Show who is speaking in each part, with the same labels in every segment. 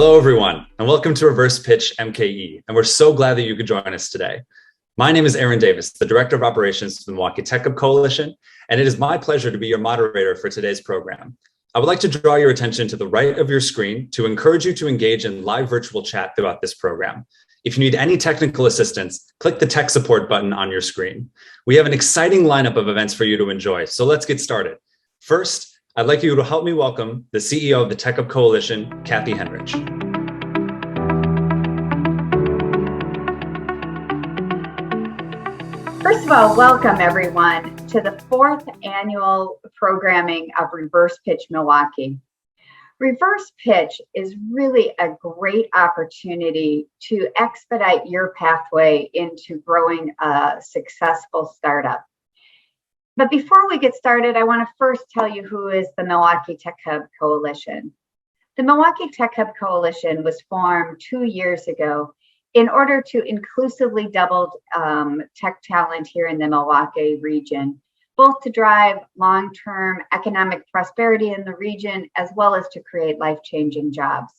Speaker 1: Hello, everyone, and welcome to Reverse Pitch MKE. And we're so glad that you could join us today. My name is Aaron Davis, the Director of Operations for the Milwaukee Tech Hub Coalition, and it is my pleasure to be your moderator for today's program. I would like to draw your attention to the right of your screen to encourage you to engage in live virtual chat throughout this program. If you need any technical assistance, click the tech support button on your screen. We have an exciting lineup of events for you to enjoy, so let's get started. First, I'd like you to help me welcome the CEO of the Tech Hub Coalition, Kathy Henrich.
Speaker 2: First of all, welcome everyone to the 4th annual programming of Reverse Pitch Milwaukee. Reverse Pitch is really a great opportunity to expedite your pathway into growing a successful startup. But before we get started, I want to first tell you who is the Milwaukee Tech Hub Coalition. The Milwaukee Tech Hub Coalition was formed 2 years ago in order to inclusively double tech talent here in the Milwaukee region, both to drive long-term economic prosperity in the region, as well as to create life-changing jobs.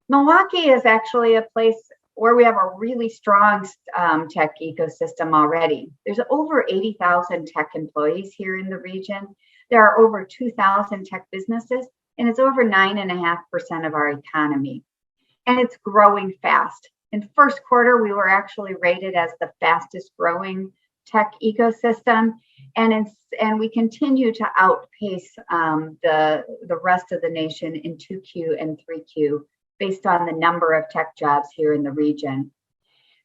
Speaker 2: Milwaukee is actually a place where we have a really strong tech ecosystem already. There's over 80,000 tech employees here in the region. There are over 2,000 tech businesses, and it's over 9.5% of our economy. And it's growing fast. In first quarter, we were actually rated as the fastest growing tech ecosystem, and we continue to outpace the rest of the nation in 2Q and 3Q based on the number of tech jobs here in the region.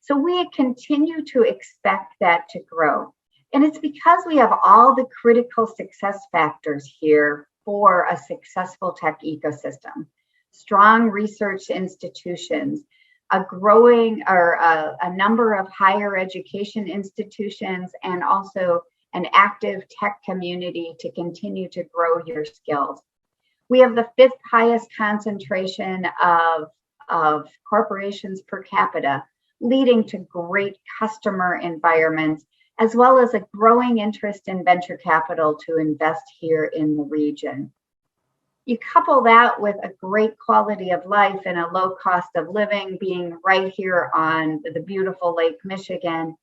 Speaker 2: So we continue to expect that to grow. And it's because we have all the critical success factors here for a successful tech ecosystem. Strong research institutions, a growing or a number of higher education institutions, and also an active tech community to continue to grow your skills. We have the 5th highest concentration of corporations per capita, leading to great customer environments, as well as a growing interest in venture capital to invest here in the region. You couple that with a great quality of life and a low cost of living, being right here on the beautiful Lake Michigan.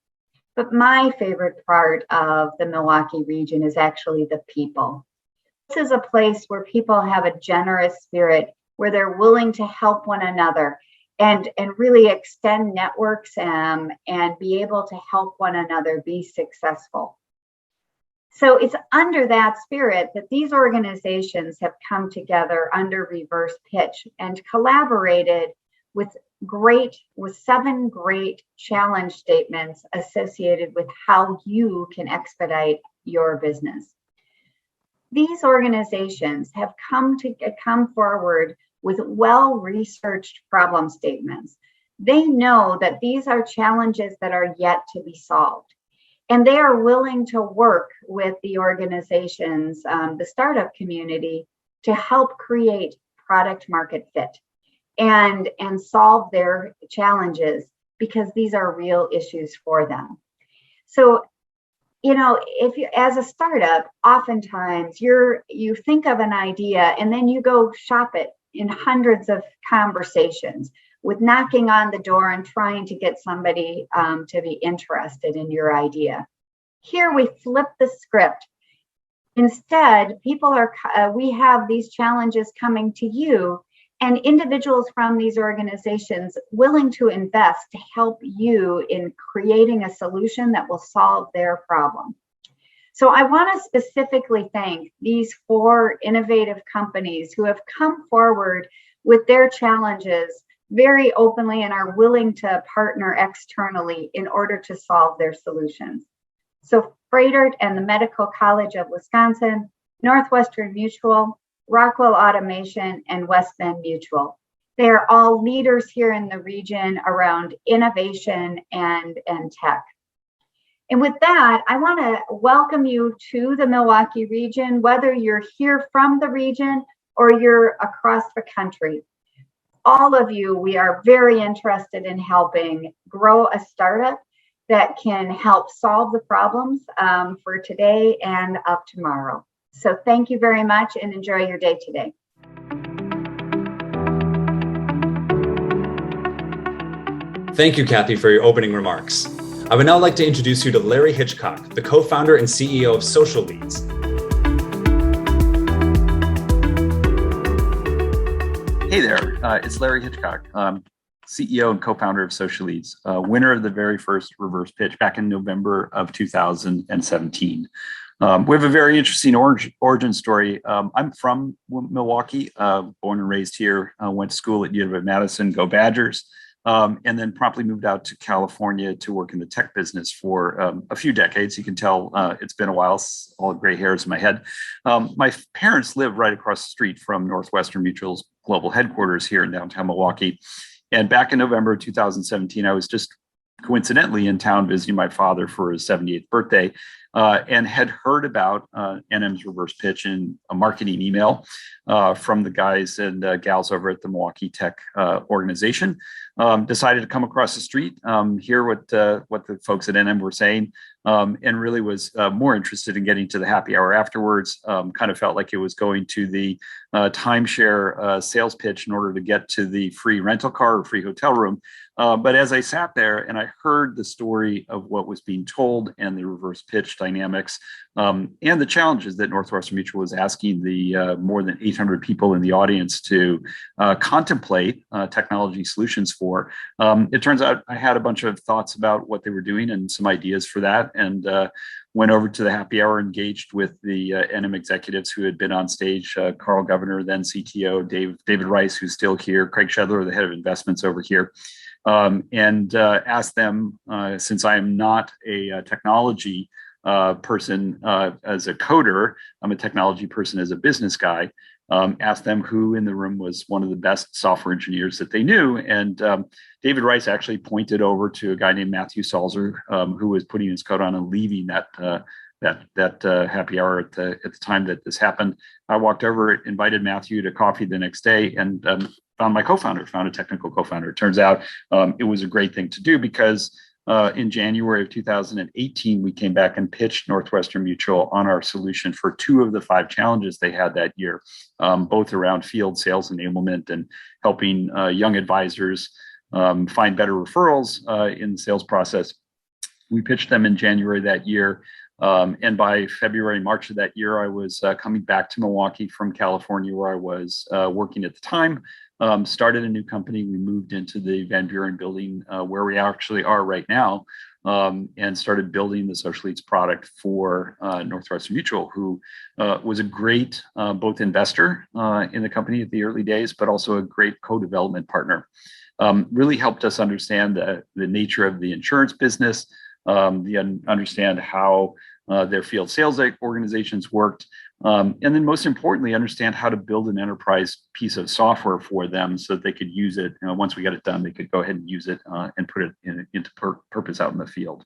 Speaker 2: But my favorite part of the Milwaukee region is actually the people. This is a place where people have a generous spirit, where they're willing to help one another and really extend networks and be able to help one another be successful. So it's under that spirit that these organizations have come together under Reverse Pitch and collaborated with 7 great challenge statements associated with how you can expedite your business. These organizations have come forward with well-researched problem statements. They know that these are challenges that are yet to be solved. And they are willing to work with the organizations, the startup community, to help create product market fit and solve their challenges, because these are real issues for them. So, if you, as a startup, oftentimes you think of an idea and then you go shop it in hundreds of conversations, with knocking on the door and trying to get somebody to be interested in your idea. Here we flip the script. Instead, we have these challenges coming to you, and individuals from these organizations willing to invest to help you in creating a solution that will solve their problem. So I want to specifically thank these 4 innovative companies who have come forward with their challenges very openly and are willing to partner externally in order to solve their solutions. So Freighter and the Medical College of Wisconsin, Northwestern Mutual, Rockwell Automation, and West Bend Mutual. They are all leaders here in the region around innovation and tech. And with that, I want to welcome you to the Milwaukee region, whether you're here from the region or you're across the country. All of you, we are very interested in helping grow a startup that can help solve the problems for today and of tomorrow. So thank you very much and enjoy your day today.
Speaker 1: Thank you, Kathy, for your opening remarks. I would now like to introduce you to Larry Hitchcock, the co-founder and CEO of Social Leads.
Speaker 3: Hey there, it's Larry Hitchcock, CEO and co-founder of Social Leads, winner of the very first reverse pitch back in November of 2017. We have a very interesting origin story. I'm from Milwaukee, born and raised here, went to school at University of Madison, go Badgers, and then promptly moved out to California to work in the tech business for a few decades. You can tell it's been a while, all gray hairs in my head. My parents live right across the street from Northwestern Mutual's global headquarters here in downtown Milwaukee. And back in November of 2017, I was just coincidentally in town visiting my father for his 78th birthday and had heard about NM's reverse pitch in a marketing email from the guys and gals over at the Milwaukee Tech organization. Decided to come across the street, hear what the folks at NM were saying, and really was more interested in getting to the happy hour afterwards. Kind of felt like it was going to the timeshare sales pitch in order to get to the free rental car or free hotel room. But as I sat there and I heard the story of what was being told and the reverse pitch dynamics and the challenges that Northwestern Mutual was asking the more than 800 people in the audience to contemplate technology solutions for, it turns out I had a bunch of thoughts about what they were doing and some ideas for that, and went over to the happy hour, engaged with the NM executives who had been on stage, Carl Governor, then CTO, David Rice, who's still here, Craig Shedler, the head of investments over here, and asked them, since I am not a technology person as a coder, I'm a technology person as a business guy, asked them who in the room was one of the best software engineers that they knew. And David Rice actually pointed over to a guy named Matthew Salzer, who was putting his coat on and leaving that happy hour at the time that this happened. I walked over, invited Matthew to coffee the next day, and found my co-founder, found a technical co-founder. It turns out it was a great thing to do because in January of 2018, we came back and pitched Northwestern Mutual on our solution for 2 of the 5 challenges they had that year, both around field sales enablement and helping young advisors find better referrals in the sales process. We pitched them in January that year. And by February, March of that year, I was coming back to Milwaukee from California, where I was working at the time. Started a new company. We moved into the Van Buren building where we actually are right now, and started building the Social Leads product for Northwestern Mutual, who was a great both investor in the company at the early days, but also a great co-development partner. Really helped us understand the nature of the insurance business, understand how their field sales organizations worked, and then most importantly, understand how to build an enterprise piece of software for them so that they could use it. Once we got it done, they could go ahead and use it and put it into purpose out in the field.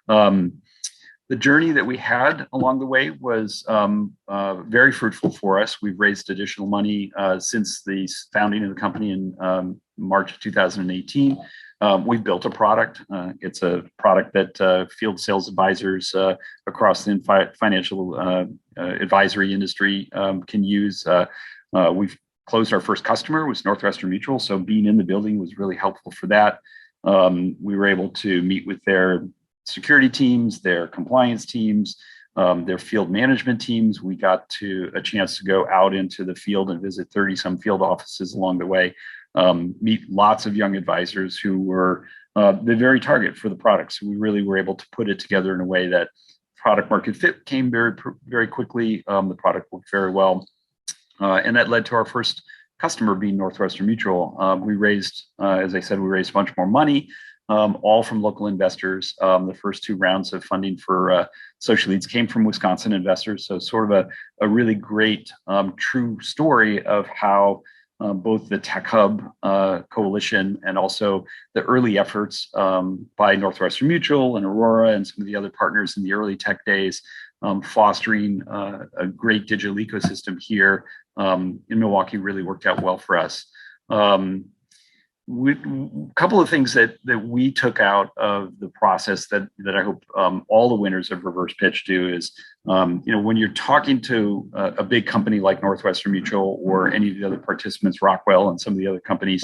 Speaker 3: The journey that we had along the way was very fruitful for us. We've raised additional money since the founding of the company in March of 2018. We've built a product. It's a product that field sales advisors across the financial advisory industry can use. We've closed our first customer, was Northwestern Mutual, so being in the building was really helpful for that. We were able to meet with their security teams, their compliance teams, their field management teams. We got a chance to go out into the field and visit 30-some field offices along the way. Meet lots of young advisors who were the very target for the product. So we really were able to put it together in a way that product market fit came very quickly. The product worked very well. And that led to our first customer being Northwestern Mutual. We raised, as I said, we raised a bunch more money, all from local investors. The first 2 rounds of funding for Social Leads came from Wisconsin investors. So sort of a really great, true story of how both the Tech Hub Coalition and also the early efforts by Northwestern Mutual and Aurora and some of the other partners in the early tech days, fostering a great digital ecosystem here in Milwaukee really worked out well for us. a couple of things that we took out of the process that I hope all the winners of Reverse Pitch do is, when you're talking to a big company like Northwestern Mutual or any of the other participants, Rockwell and some of the other companies,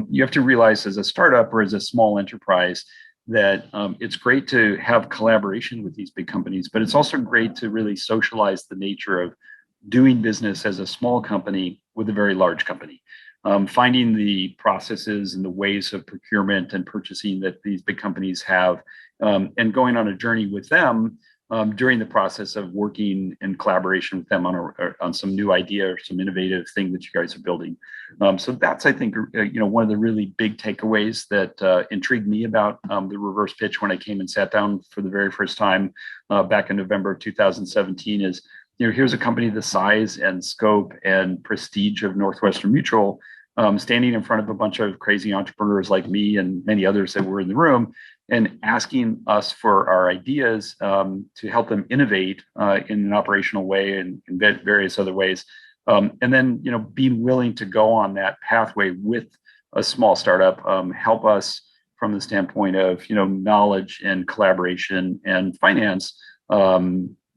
Speaker 3: you have to realize as a startup or as a small enterprise that it's great to have collaboration with these big companies, but it's also great to really socialize the nature of doing business as a small company with a very large company. Finding the processes and the ways of procurement and purchasing that these big companies have, and going on a journey with them during the process of working in collaboration with them on some new idea or some innovative thing that you guys are building. So that's, I think, one of the really big takeaways that intrigued me about the reverse pitch when I came and sat down for the very first time back in November of 2017 is, here's a company the size and scope and prestige of Northwestern Mutual, standing in front of a bunch of crazy entrepreneurs like me and many others that were in the room and asking us for our ideas to help them innovate in an operational way and in various other ways. And then, being willing to go on that pathway with a small startup, help us from the standpoint of, knowledge and collaboration and finance.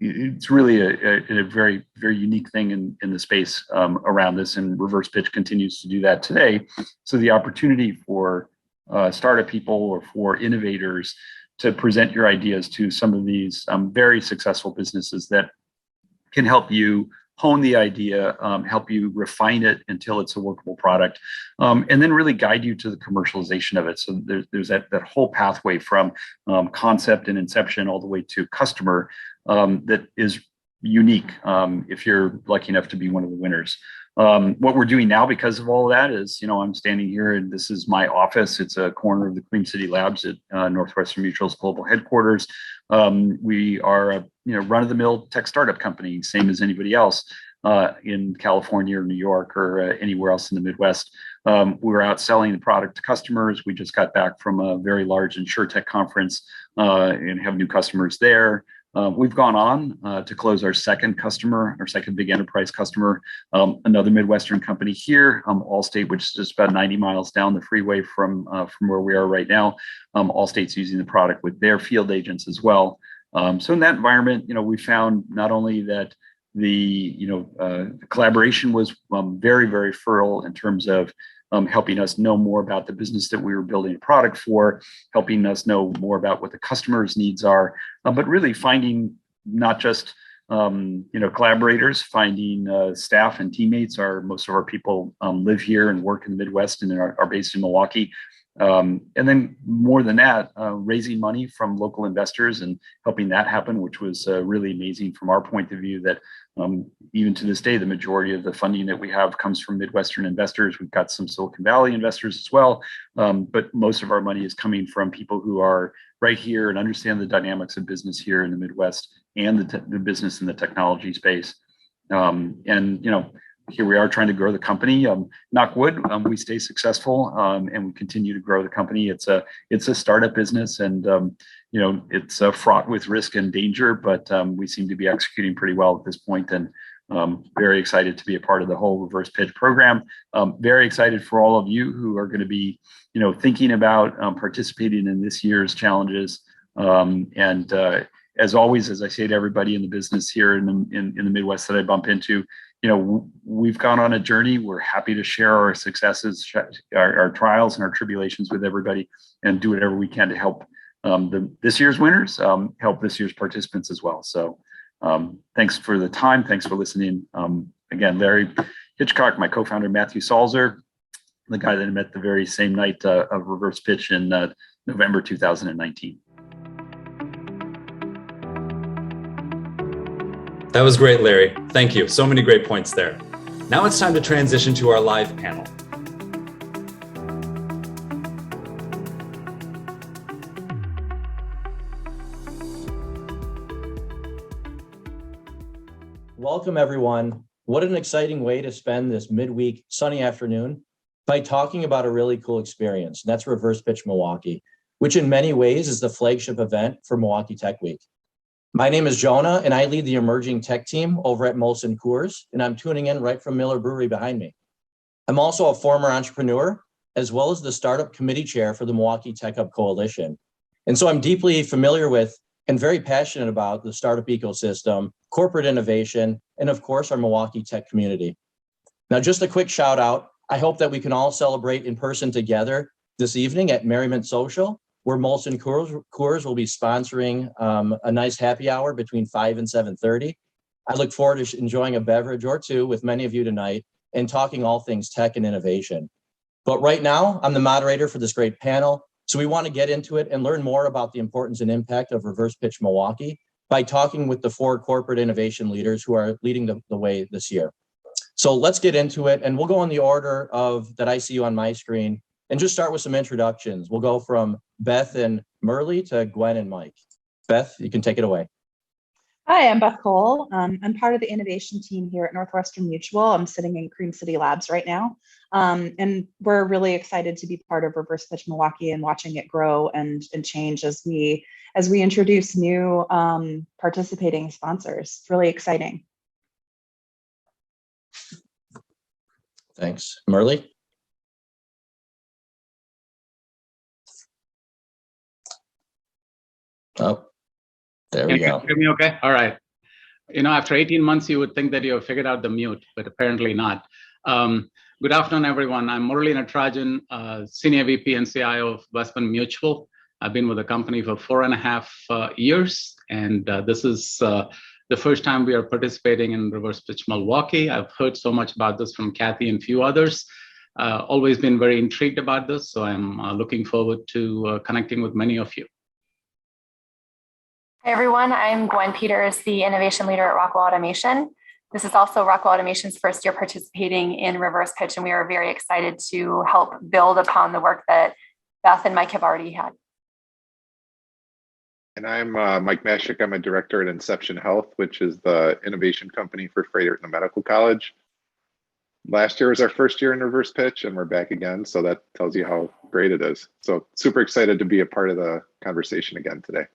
Speaker 3: It's really a very, very unique thing in the space around this, and Reverse Pitch continues to do that today. So the opportunity for startup people or for innovators to present your ideas to some of these very successful businesses that can help you hone the idea, help you refine it until it's a workable product, and then really guide you to the commercialization of it. So there's that whole pathway from concept and inception all the way to customer that is unique if you're lucky enough to be one of the winners. What we're doing now because of all of that is, I'm standing here and this is my office. It's a corner of the Queen City Labs at Northwestern Mutual's global headquarters. We are a run-of-the-mill tech startup company, same as anybody else in California or New York or anywhere else in the Midwest. We're out selling the product to customers. We just got back from a very large InsurTech conference and have new customers there. We've gone on to close our second big enterprise customer, another Midwestern company here, Allstate, which is just about 90 miles down the freeway from where we are right now. Allstate's using the product with their field agents as well. So in that environment, we found not only that the collaboration was very, very fertile in terms of helping us know more about the business that we were building a product for, helping us know more about what the customer's needs are, but really finding not just collaborators, finding staff and teammates. Most of our people live here and work in the Midwest and are based in Milwaukee. And then more than that, raising money from local investors and helping that happen, which was really amazing from our point of view that even to this day, the majority of the funding that we have comes from Midwestern investors. We've got some Silicon Valley investors as well, but most of our money is coming from people who are right here and understand the dynamics of business here in the Midwest and the business in the technology space. Here we are trying to grow the company. Knock wood, we stay successful and we continue to grow the company. It's a startup business, and it's fraught with risk and danger, but we seem to be executing pretty well at this point, and very excited to be a part of the whole Reverse Pitch program. Very excited for all of you who are going to be, thinking about participating in this year's challenges. As always, as I say to everybody in the business here in the Midwest that I bump into, we've gone on a journey. We're happy to share our successes, our trials and our tribulations with everybody, and do whatever we can to help this year's winners, help this year's participants as well. So thanks for the time. Thanks for listening. Again, Larry Hitchcock, my co-founder, Matthew Salzer, the guy that I met the very same night of Reverse Pitch in November 2019.
Speaker 1: That was great, Larry. Thank you. So many great points there. Now it's time to transition to our live panel.
Speaker 4: Welcome, everyone. What an exciting way to spend this midweek sunny afternoon by talking about a really cool experience. And that's Reverse Pitch Milwaukee, which in many ways is the flagship event for Milwaukee Tech Week. My name is Jonah, and I lead the emerging tech team over at Molson Coors, and I'm tuning in right from Miller Brewery behind me. I'm also a former entrepreneur as well as the Startup Committee Chair for the Milwaukee Tech Hub Coalition. And so I'm deeply familiar with and very passionate about the startup ecosystem, corporate innovation, and of course, our Milwaukee tech community. Now, just a quick shout out. I hope that we can all celebrate in person together this evening at Merriment Social, where Molson Coors will be sponsoring a nice happy hour between 5 and 7:30. I look forward to enjoying a beverage or two with many of you tonight and talking all things tech and innovation. But right now, I'm the moderator for this great panel. So we want to get into it and learn more about the importance and impact of Reverse Pitch Milwaukee by talking with the 4 corporate innovation leaders who are leading the way this year. So let's get into it, and we'll go in the order of that I see you on my screen and just start with some introductions. We'll go from Beth and Merle to Gwen and Mike. Beth, you can take it away.
Speaker 5: Hi, I'm Beth Cole. I'm part of the innovation team here at Northwestern Mutual. I'm sitting in Cream City Labs right now. And we're really excited to be part of Reverse Pitch Milwaukee and watching it grow and change as we introduce new participating sponsors. It's really exciting.
Speaker 4: Thanks. Merle? Oh. There we go.
Speaker 6: Hear me okay? All right. After 18 months, you would think that you have figured out the mute, but apparently not. Good afternoon, everyone. I'm Murali Natarajan, Senior VP and CIO of Westman Mutual. I've been with the company for 4.5 years, and this is the first time we are participating in Reverse Pitch Milwaukee. I've heard so much about this from Kathy and a few others. Always been very intrigued about this, so I'm looking forward to connecting with many of you.
Speaker 7: Hi, everyone. I'm Gwen Peters, the innovation leader at Rockwell Automation. This is also Rockwell Automation's first year participating in Reverse Pitch, and we are very excited to help build upon the work that Beth and Mike have already had.
Speaker 8: And I'm Mike Mashik. I'm a director at Inception Health, which is the innovation company for Frederick Medical College. Last year was our first year in Reverse Pitch, and we're back again. So that tells you how great it is. So super excited to be a part of the conversation again today.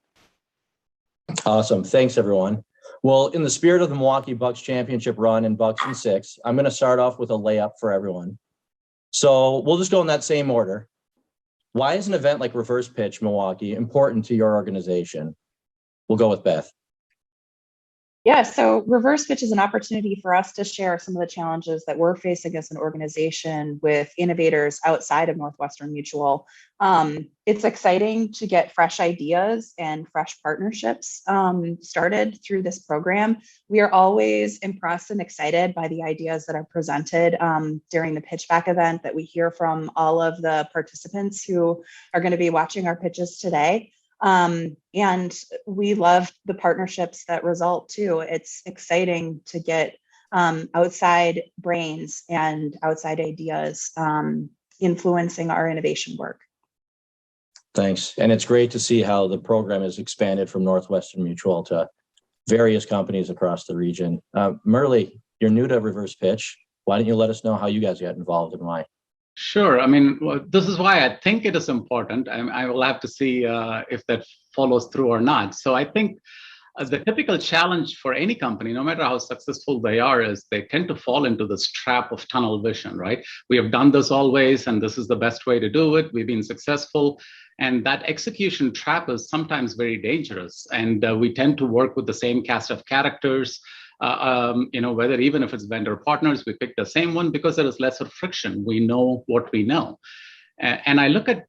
Speaker 4: Awesome. Thanks, everyone. Well, in the spirit of the Milwaukee Bucks championship run and Bucks in 6, I'm going to start off with a layup for everyone. So we'll just go in that same order. Why is an event like Reverse Pitch Milwaukee important to your organization? We'll go with Beth.
Speaker 5: Yeah, so Reverse Pitch is an opportunity for us to share some of the challenges that we're facing as an organization with innovators outside of Northwestern Mutual. It's exciting to get fresh ideas and fresh partnerships started through this program. We are always impressed and excited by the ideas that are presented during the pitchback event that we hear from all of the participants who are going to be watching our pitches today. And we love the partnerships that result too. It's exciting to get outside brains and outside ideas influencing our innovation work.
Speaker 4: Thanks. And it's great to see how the program has expanded from Northwestern Mutual to various companies across the region. Merle, you're new to Reverse Pitch. Why don't you let us know how you guys got involved and why?
Speaker 6: Sure. I mean, this is why I think it is important. I will have to see if that follows through or not. So I think the typical challenge for any company, no matter how successful they are, is they tend to fall into this trap of tunnel vision, right? We have done this always, and this is the best way to do it. We've been successful. And that execution trap is sometimes very dangerous. And we tend to work with the same cast of characters. Whether even if it's vendor partners, we pick the same one because there is lesser friction. We know what we know. And I look at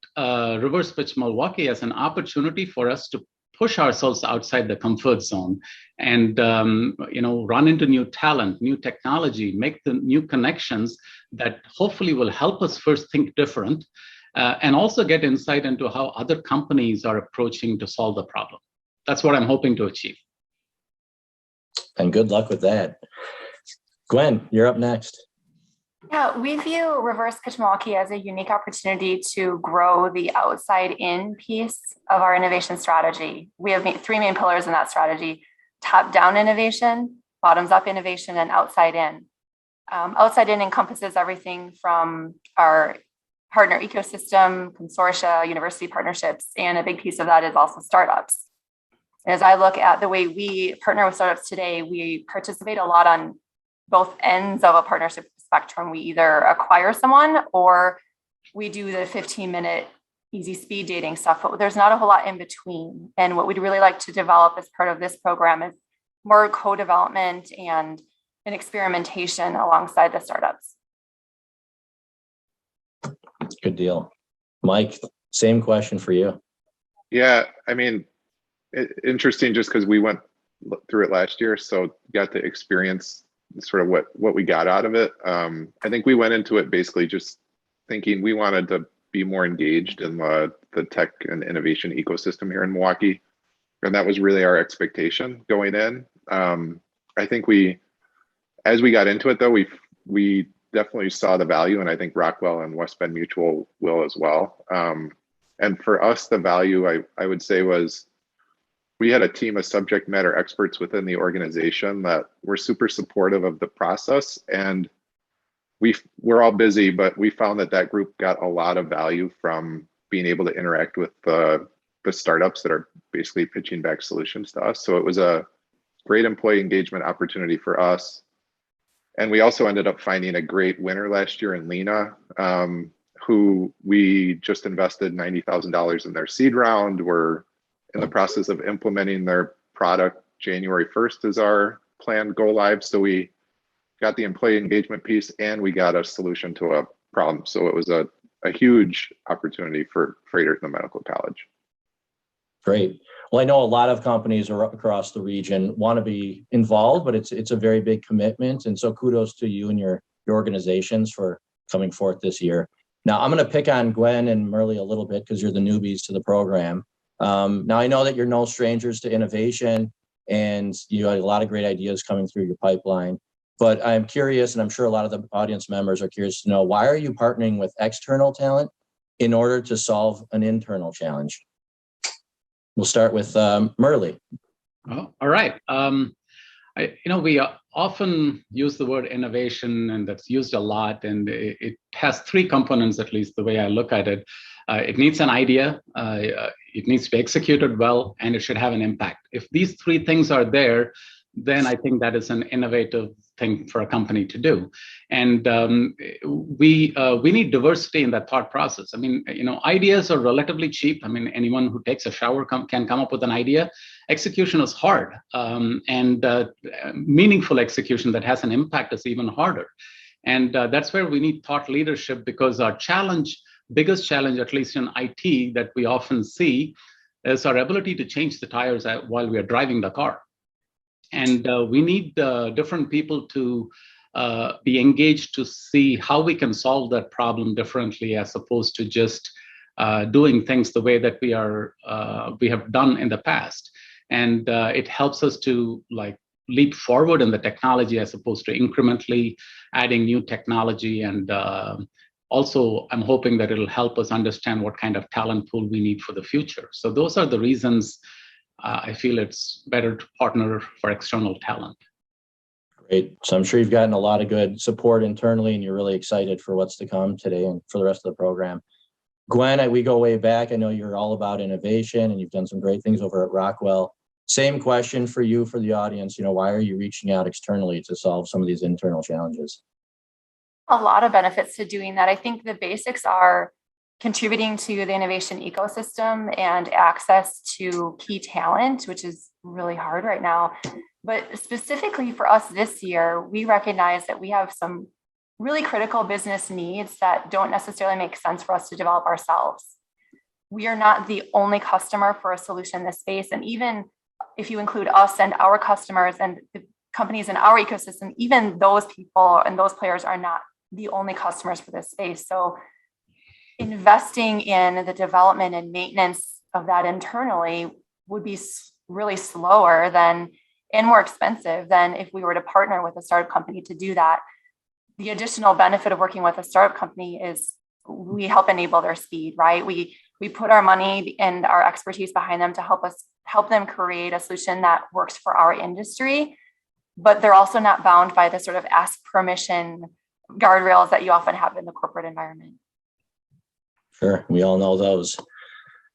Speaker 6: Reverse Pitch Milwaukee as an opportunity for us to push ourselves outside the comfort zone and, run into new talent, new technology, make the new connections that hopefully will help us first think different and also get insight into how other companies are approaching to solve the problem. That's what I'm hoping to achieve.
Speaker 4: And good luck with that. Gwen, you're up next.
Speaker 7: Yeah, we view Reverse Pitch Milwaukee as a unique opportunity to grow the outside-in piece of our innovation strategy. We have 3 main pillars in that strategy: top-down innovation, bottoms-up innovation, and outside-in. Outside-in encompasses everything from our partner ecosystem, consortia, university partnerships, and a big piece of that is also startups. As I look at the way we partner with startups today, we participate a lot on both ends of a partnership spectrum. We either acquire someone or we do the 15-minute easy speed dating stuff, but there's not a whole lot in between. And what we'd really like to develop as part of this program is more co-development and an experimentation alongside the startups.
Speaker 4: Good deal. Mike, same question for you.
Speaker 8: Yeah, I mean, interesting just because we went through it last year, so got to experience sort of what we got out of it. I think we went into it basically just thinking we wanted to be more engaged in the tech and innovation ecosystem here in Milwaukee. And that was really our expectation going in. I think as we got into it though, we definitely saw the value, and I think Rockwell and West Bend Mutual will as well. And for us, the value I would say was we had a team of subject matter experts within the organization that were super supportive of the process. And we're all busy, but we found that group got a lot of value from being able to interact with the startups that are basically pitching back solutions to us. So it was a great employee engagement opportunity for us. And we also ended up finding a great winner last year in Lena, who we just invested $90,000 in their seed round. We're in the process of implementing their product. January 1st is our planned go live. So we got the employee engagement piece and we got a solution to a problem. So it was a huge opportunity for Freighter and the medical college.
Speaker 4: Great. Well, I know a lot of companies across the region want to be involved, but it's a very big commitment. And so kudos to you and your organizations for coming forth this year. Now, I'm going to pick on Gwen and Merle a little bit because you're the newbies to the program. Now, I know that you're no strangers to innovation and you had a lot of great ideas coming through your pipeline. But I'm curious, and I'm sure a lot of the audience members are curious to know, why are you partnering with external talent in order to solve an internal challenge? We'll start with Merle.
Speaker 6: Oh, all right. We often use the word innovation, and that's used a lot. And it has three components, at least the way I look at it. It needs an idea, it needs to be executed well, and it should have an impact. If these three things are there, then I think that is an innovative thing for a company to do. And we need diversity in that thought process. I mean, ideas are relatively cheap. I mean, anyone who takes a shower can come up with an idea. Execution is hard, and meaningful execution that has an impact is even harder. And that's where we need thought leadership, because our biggest challenge, at least in IT, that we often see is our ability to change the tires while we are driving the car. And we need different people to be engaged to see how we can solve that problem differently, as opposed to just doing things the way that we have done in the past. And it helps us to leap forward in the technology as opposed to incrementally adding new technology. And also, I'm hoping that it'll help us understand what kind of talent pool we need for the future. So those are the reasons I feel it's better to partner for external talent.
Speaker 4: Great. So I'm sure you've gotten a lot of good support internally, and you're really excited for what's to come today and for the rest of the program. Gwen, we go way back. I know you're all about innovation, and you've done some great things over at Rockwell. Same question for you, for the audience. Why are you reaching out externally to solve some of these internal challenges?
Speaker 7: A lot of benefits to doing that. I think the basics are contributing to the innovation ecosystem and access to key talent, which is really hard right now. But specifically for us this year, we recognize that we have some really critical business needs that don't necessarily make sense for us to develop ourselves. We are not the only customer for a solution in this space. And even if you include us and our customers and the companies in our ecosystem, even those people and those players are not the only customers for this space. So investing in the development and maintenance of that internally would be really slower and more expensive than if we were to partner with a startup company to do that. The additional benefit of working with a startup company is we help enable their speed, right? We put our money and our expertise behind them to help them create a solution that works for our industry, but they're also not bound by the sort of ask permission guardrails that you often have in the corporate environment.
Speaker 4: Sure, we all know those.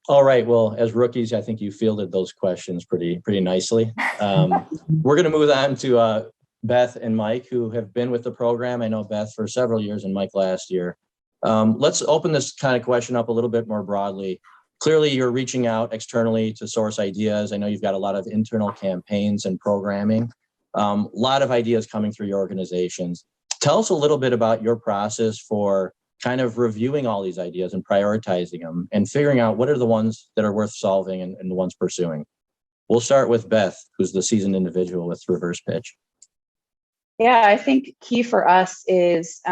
Speaker 4: All right, well, as rookies, I think you fielded those questions pretty nicely. We're going to move on to Beth and Mike, who have been with the program. I know Beth for several years and Mike last year. Let's open this kind of question up a little bit more broadly. Clearly, you're reaching out externally to source ideas. I know you've got a lot of internal campaigns and programming. A lot of ideas coming through your organizations. Tell us a little bit about your process for kind of reviewing all these ideas and prioritizing them and figuring out what are the ones that are worth solving and the ones pursuing. We'll start with Beth, who's the seasoned individual with Reverse Pitch.
Speaker 5: Yeah, I think key for us is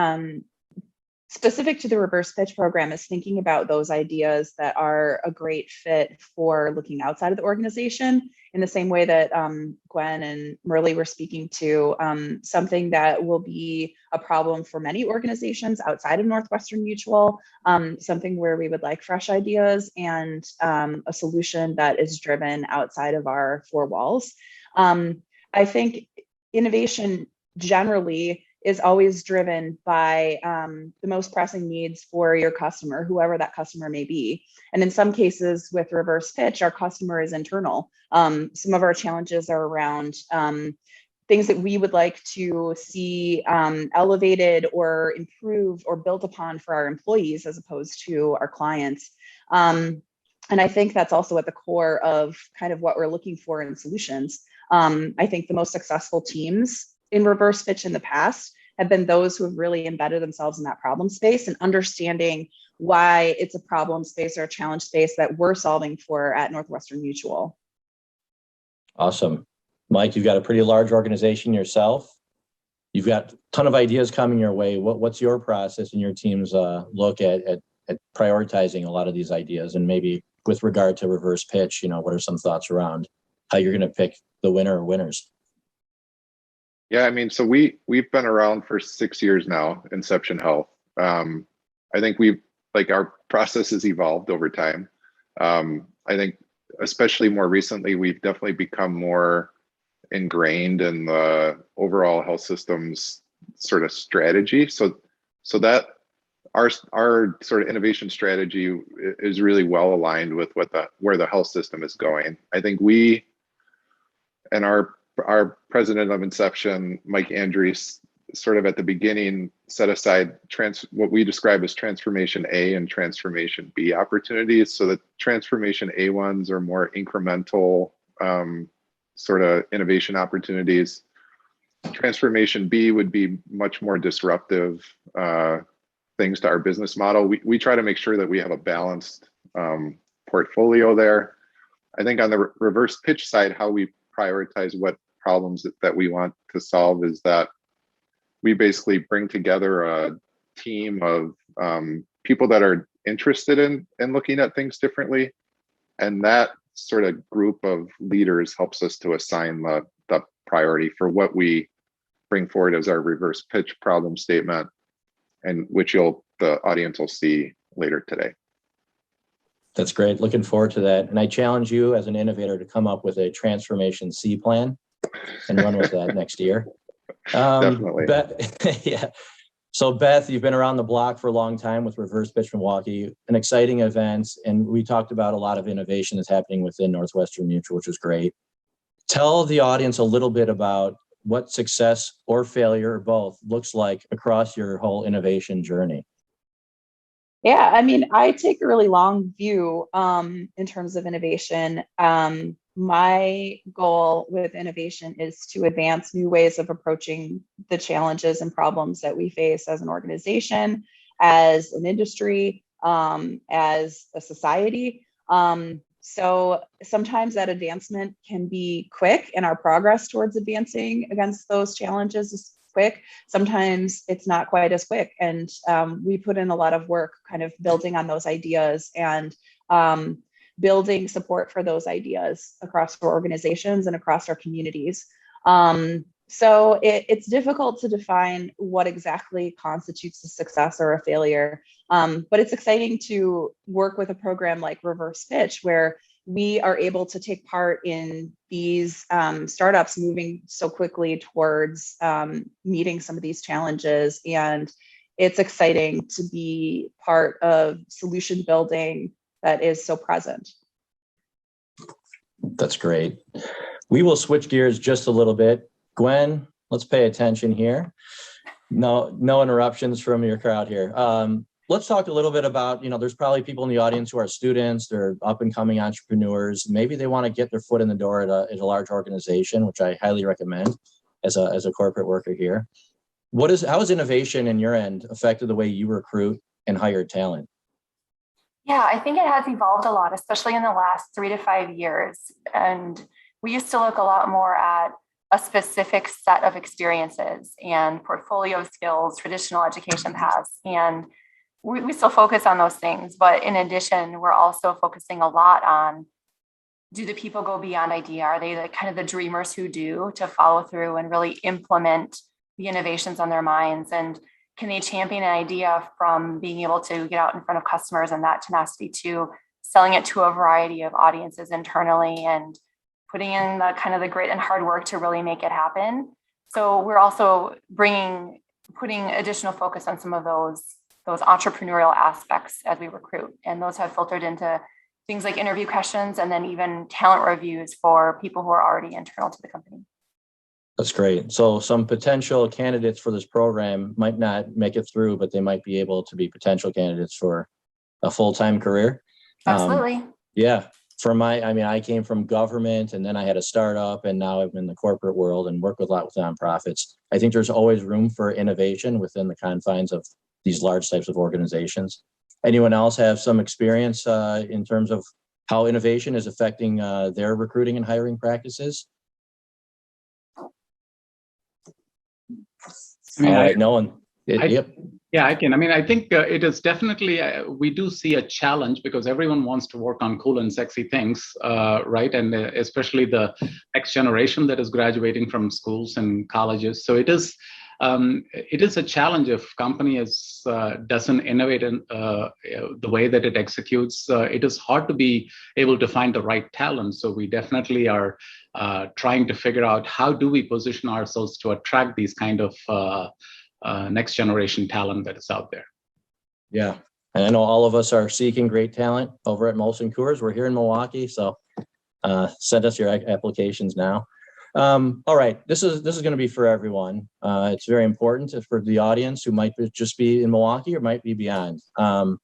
Speaker 5: specific to the Reverse Pitch program is thinking about those ideas that are a great fit for looking outside of the organization in the same way that Gwen and Merle were speaking to something that will be a problem for many organizations outside of Northwestern Mutual, something where we would like fresh ideas and a solution that is driven outside of our four walls. I think innovation generally is always driven by the most pressing needs for your customer, whoever that customer may be. And in some cases with Reverse Pitch, our customer is internal. Some of our challenges are around things that we would like to see elevated or improved or built upon for our employees as opposed to our clients. And I think that's also at the core of kind of what we're looking for in solutions. I think the most successful teams in Reverse Pitch in the past have been those who have really embedded themselves in that problem space and understanding why it's a problem space or a challenge space that we're solving for at Northwestern Mutual.
Speaker 4: Awesome. Mike, you've got a pretty large organization yourself. You've got a ton of ideas coming your way. What's your process and your team's look at prioritizing a lot of these ideas? And maybe with regard to Reverse Pitch, what are some thoughts around how you're going to pick the winner or winners?
Speaker 8: Yeah, I mean, so we've been around for 6 years now, Inception Health. I think our process has evolved over time. I think especially more recently, we've definitely become more ingrained in the overall health systems sort of strategy. So that our sort of innovation strategy is really well aligned with where the health system is going. I think we and our president of Inception, Mike Andrews, sort of at the beginning set aside what we describe as Transformation A and Transformation B opportunities. So the Transformation A ones are more incremental sort of innovation opportunities. Transformation B would be much more disruptive things to our business model. We try to make sure that we have a balanced portfolio there. I think on the Reverse Pitch side, how we prioritize what problems that we want to solve is that we basically bring together a team of people that are interested in looking at things differently. And that sort of group of leaders helps us to assign the priority for what we bring forward as our Reverse Pitch problem statement, and which the audience will see later today.
Speaker 4: That's great. Looking forward to that. And I challenge you as an innovator to come up with a Transformation C plan and run with that next year.
Speaker 8: Definitely.
Speaker 4: Yeah. So Beth, you've been around the block for a long time with Reverse Pitch Milwaukee, an exciting event. And we talked about a lot of innovation that's happening within Northwestern Mutual, which is great. Tell the audience a little bit about what success or failure or both looks like across your whole innovation journey.
Speaker 5: Yeah, I mean, I take a really long view in terms of innovation. My goal with innovation is to advance new ways of approaching the challenges and problems that we face as an organization, as an industry, as a society. So sometimes that advancement can be quick and our progress towards advancing against those challenges is quick. Sometimes it's not quite as quick. And we put in a lot of work kind of building on those ideas and building support for those ideas across our organizations and across our communities. So it's difficult to define what exactly constitutes a success or a failure, but it's exciting to work with a program like Reverse Pitch, where we are able to take part in these startups moving so quickly towards meeting some of these challenges. And it's exciting to be part of solution building that is so present.
Speaker 4: That's great. We will switch gears just a little bit. Gwen, let's pay attention here. No interruptions from your crowd here. let's talk a little bit about, there's probably people in the audience who are students, they're up and coming entrepreneurs. Maybe they want to get their foot in the door at a large organization, which I highly recommend as a corporate worker here. How has innovation in your end affected the way you recruit and hire talent?
Speaker 7: Yeah, I think it has evolved a lot, especially in the last 3 to 5 years. And we used to look a lot more at a specific set of experiences and portfolio skills, traditional education paths. And we still focus on those things. But in addition, we're also focusing a lot on, do the people go beyond idea? Are they the dreamers who do, to follow through and really implement the innovations on their minds? And can they champion an idea from being able to get out in front of customers and that tenacity to selling it to a variety of audiences internally and putting in the grit and hard work to really make it happen? So we're also putting additional focus on some of those entrepreneurial aspects as we recruit. And those have filtered into things like interview questions and then even talent reviews for people who are already internal to the company.
Speaker 4: That's great. So some potential candidates for this program might not make it through, but they might be able to be potential candidates for a full-time career.
Speaker 7: Absolutely.
Speaker 4: Yeah. I came from government, and then I had a startup, and now I'm in the corporate world and work a lot with nonprofits. I think there's always room for innovation within the confines of these large types of organizations. Anyone else have some experience in terms of how innovation is affecting their recruiting and hiring practices? No one. Yep.
Speaker 6: Yeah, I can. I think it is definitely, we do see a challenge because everyone wants to work on cool and sexy things, right? And especially the next generation that is graduating from schools and colleges. So it is a challenge if company doesn't innovate in the way that it executes. It is hard to be able to find the right talent. So we definitely are trying to figure out how do we position ourselves to attract these kind of next generation talent that is out there.
Speaker 4: Yeah. And I know all of us are seeking great talent over at Molson Coors. We're here in Milwaukee, so send us your applications now. All right, this is going to be for everyone. It's very important for the audience who might just be in Milwaukee or might be beyond. I'm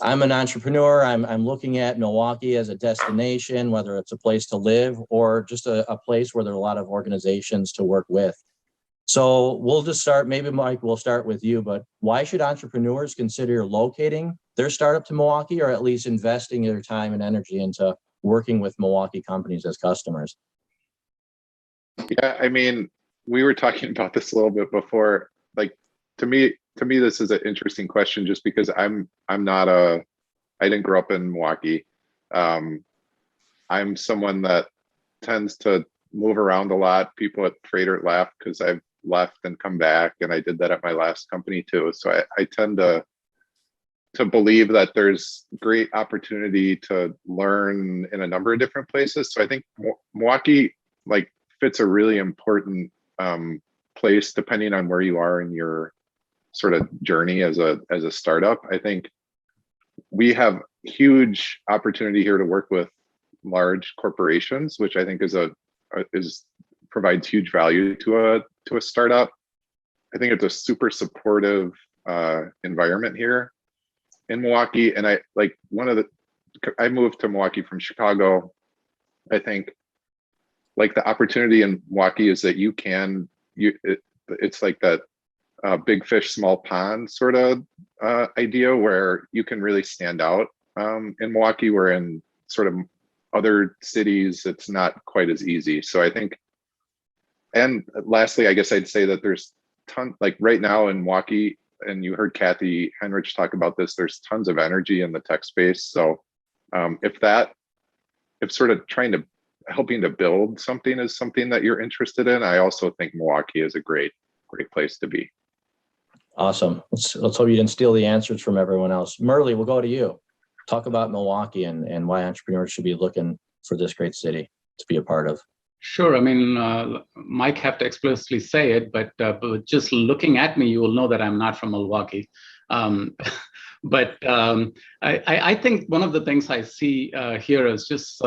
Speaker 4: an entrepreneur. I'm looking at Milwaukee as a destination, whether it's a place to live or just a place where there are a lot of organizations to work with. So we'll just start, maybe Mike, we'll start with you, but why should entrepreneurs consider locating their startup to Milwaukee, or at least investing their time and energy into working with Milwaukee companies as customers?
Speaker 8: Yeah, we were talking about this a little bit before. Like, to me, this is an interesting question just because I didn't grow up in Milwaukee. I'm someone that tends to move around a lot. People at Freighter laugh because I've left and come back, and I did that at my last company too. So I tend to believe that there's great opportunity to learn in a number of different places. So I think Milwaukee fits a really important place depending on where you are in your sort of journey as a startup. I think we have huge opportunity here to work with large corporations, which I think provides huge value to a startup. I think it's a super supportive environment here in Milwaukee. And I moved to Milwaukee from Chicago. I think the opportunity in Milwaukee is that it's like that big fish, small pond sort of idea where you can really stand out in Milwaukee, where in sort of other cities, it's not quite as easy. So I think, and lastly, I guess I'd say that there's right now in Milwaukee, and you heard Kathy Henrich talk about this, there's tons of energy in the tech space. So if sort of helping to build something is something that you're interested in, I also think Milwaukee is a great place to be.
Speaker 4: Awesome. Let's hope you didn't steal the answers from everyone else. Murley, we'll go to you. Talk about Milwaukee and why entrepreneurs should be looking for this great city to be a part of.
Speaker 6: Sure. Mike have to explicitly say it, but just looking at me, you will know that I'm not from Milwaukee. But I think one of the things I see here is just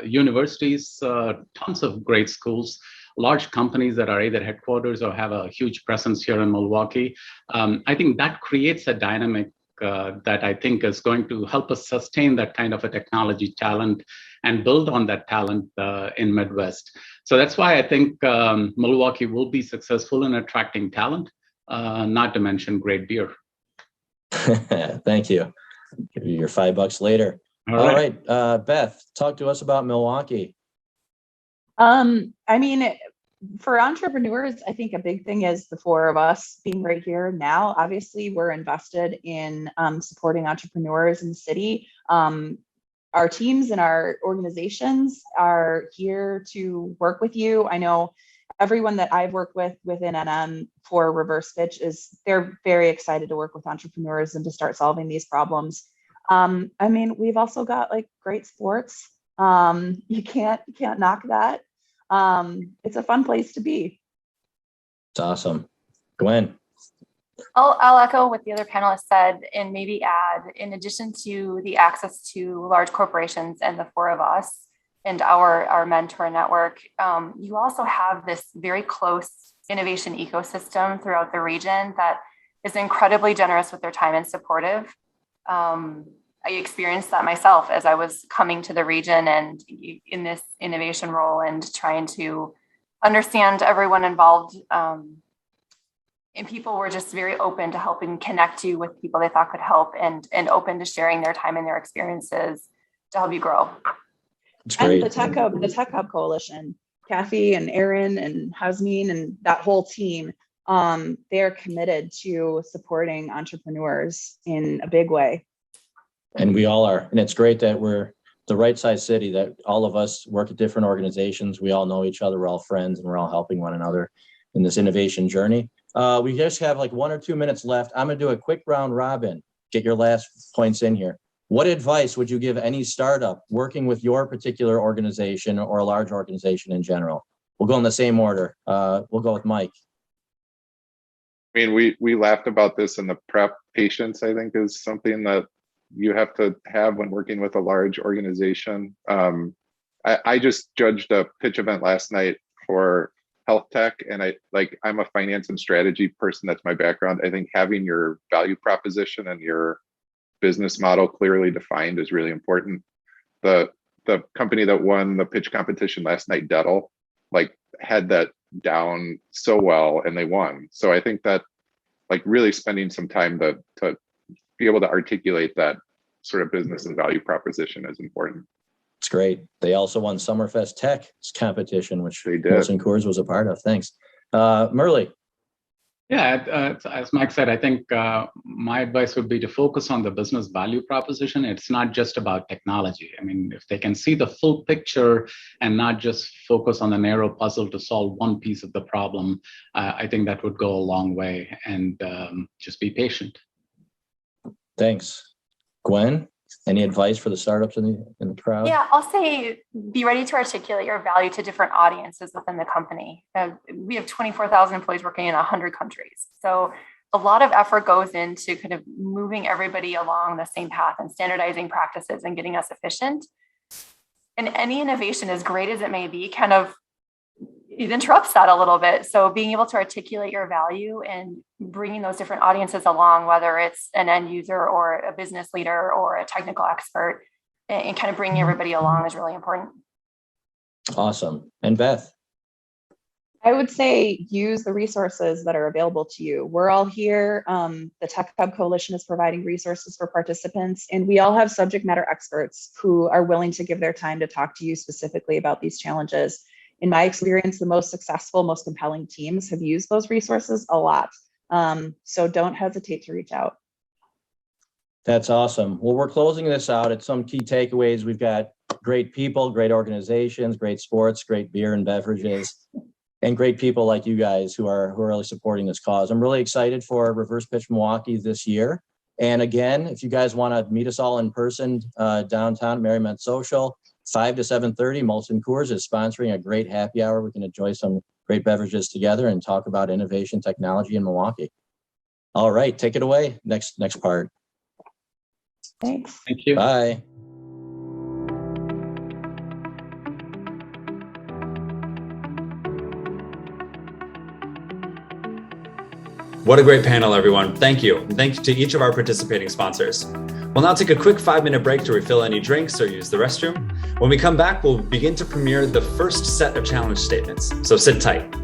Speaker 6: universities, tons of great schools, large companies that are either headquarters or have a huge presence here in Milwaukee. I think that creates a dynamic that I think is going to help us sustain that kind of a technology talent and build on that talent in Midwest. So that's why I think Milwaukee will be successful in attracting talent, not to mention great beer.
Speaker 4: Thank you. Give you your $5 later. All right. Beth, talk to us about Milwaukee.
Speaker 5: I mean, for entrepreneurs, I think a big thing is the four of us being right here now. Obviously, we're invested in supporting entrepreneurs in the city. Our teams and our organizations are here to work with you. I know everyone that I've worked with within NM for Reverse Pitch they're very excited to work with entrepreneurs and to start solving these problems. I mean, we've also got like great sports. You can't knock that. It's a fun place to be.
Speaker 4: It's awesome. Gwen.
Speaker 7: I'll echo what the other panelists said and maybe add, in addition to the access to large corporations and the four of us and our mentor network, you also have this very close innovation ecosystem throughout the region that is incredibly generous with their time and supportive. I experienced that myself as I was coming to the region and in this innovation role and trying to understand everyone involved. And people were just very open to helping connect you with people they thought could help and open to sharing their time and their experiences to help you grow.
Speaker 5: And the Tech Hub Coalition, Kathy and Aaron and Hasmin and that whole team, they're committed to supporting entrepreneurs in a big way.
Speaker 4: And we all are. And it's great that we're the right size city, that all of us work at different organizations. We all know each other. We're all friends and we're all helping one another in this innovation journey. We just have like 1 or 2 minutes left. I'm going to do a quick round robin. Get your last points in here. What advice would you give any startup working with your particular organization or a large organization in general? We'll go in the same order. We'll go with Mike.
Speaker 8: I mean, we laughed about this in the prep. Patience, I think, is something that you have to have when working with a large organization. I just judged a pitch event last night for health tech, and I'm a finance and strategy person. That's my background. I think having your value proposition and your business model clearly defined is really important. The company that won the pitch competition last night, Dettel, had that down so well, and they won. So I think that really spending some time to be able to articulate that sort of business and value proposition is important.
Speaker 4: It's great. They also won Summerfest Tech competition, which
Speaker 8: they did.
Speaker 4: Molson Coors was a part of. Thanks. Murli.
Speaker 6: Yeah, as Mike said, I think my advice would be to focus on the business value proposition. It's not just about technology. I mean, if they can see the full picture and not just focus on the narrow puzzle to solve one piece of the problem, I think that would go a long way. And just be patient. Thanks.
Speaker 4: Gwen, any advice for the startups in the crowd?
Speaker 7: Yeah, I'll say be ready to articulate your value to different audiences within the company. We have 24,000 employees working in 100 countries. So a lot of effort goes into kind of moving everybody along the same path and standardizing practices and getting us efficient. And any innovation, as great as it may be, kind of it interrupts that a little bit. So being able to articulate your value and bringing those different audiences along, whether it's an end user or a business leader or a technical expert, and kind of bringing everybody along is really important.
Speaker 4: Awesome. And Beth?
Speaker 5: I would say use the resources that are available to you. We're all here. The Tech Hub Coalition is providing resources for participants, and we all have subject matter experts who are willing to give their time to talk to you specifically about these challenges. In my experience, the most successful, most compelling teams have used those resources a lot. So don't hesitate to reach out.
Speaker 4: That's awesome. Well, we're closing this out at some key takeaways. We've got great people, great organizations, great sports, great beer and beverages, and great people like you guys who are really supporting this cause. I'm really excited for Reverse Pitch Milwaukee this year. And again, if you guys want to meet us all in person downtown Merriment Social, 5 to 7:30, Molson Coors is sponsoring a great happy hour. We can enjoy some great beverages together and talk about innovation technology in Milwaukee. All right, take it away. Next part.
Speaker 5: Thanks.
Speaker 6: Thank you.
Speaker 4: Bye.
Speaker 1: What a great panel, everyone. Thank you. And thank you to each of our participating sponsors. We'll now take a quick 5-minute break to refill any drinks or use the restroom. When we come back, we'll begin to premiere the first set of challenge statements. So sit tight.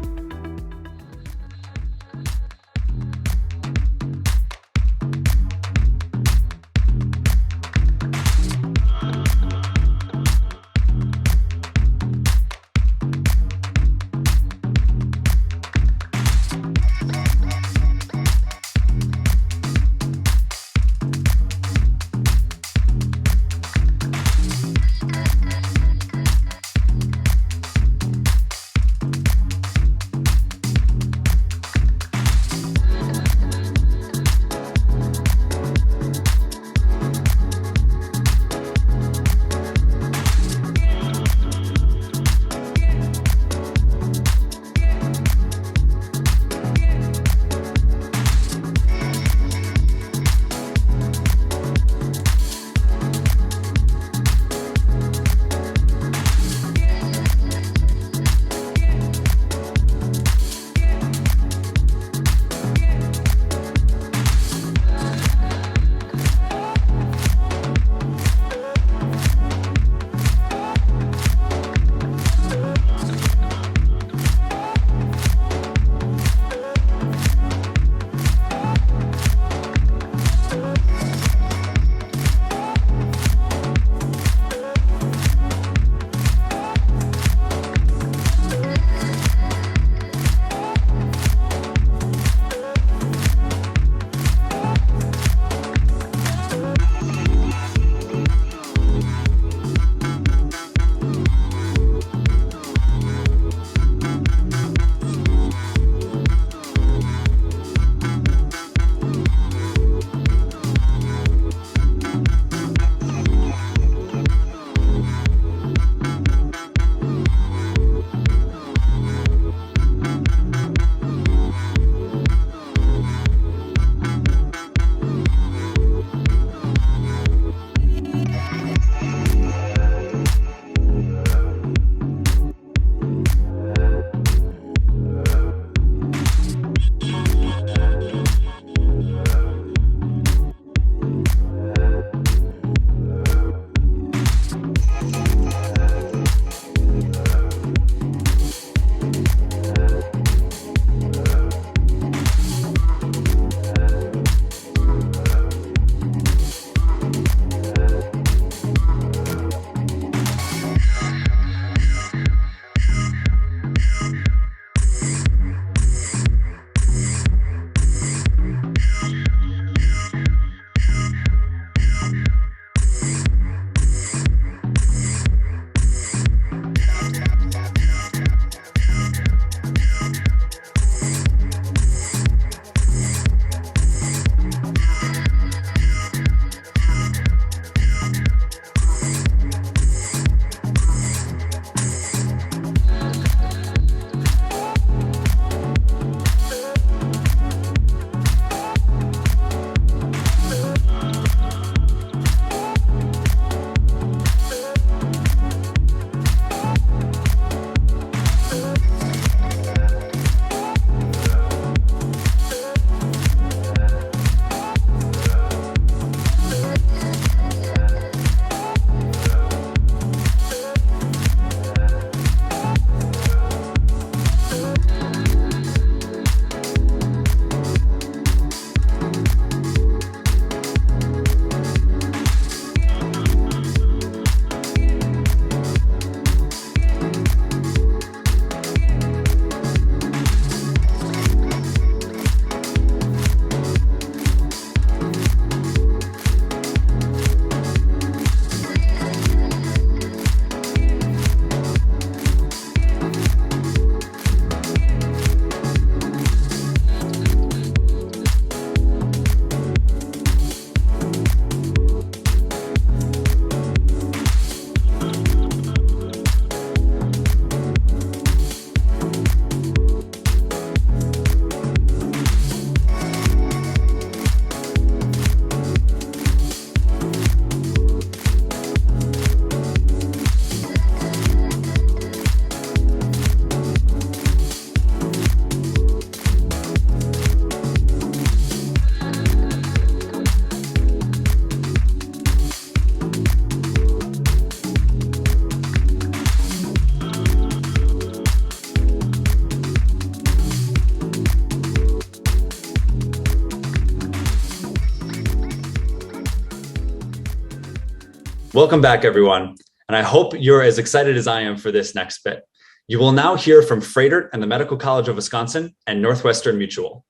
Speaker 1: Welcome back, everyone. And I hope you're as excited as I am for this next bit. You will now hear from Froedtert and the Medical College of Wisconsin and Northwestern Mutual.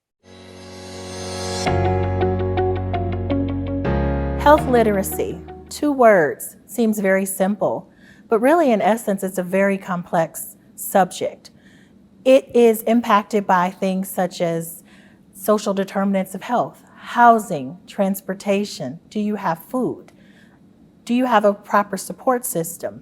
Speaker 9: Health literacy, 2 words, seems very simple, but really in essence, it's a very complex subject. It is impacted by things such as social determinants of health, housing, transportation. Do you have food? Do you have a proper support system?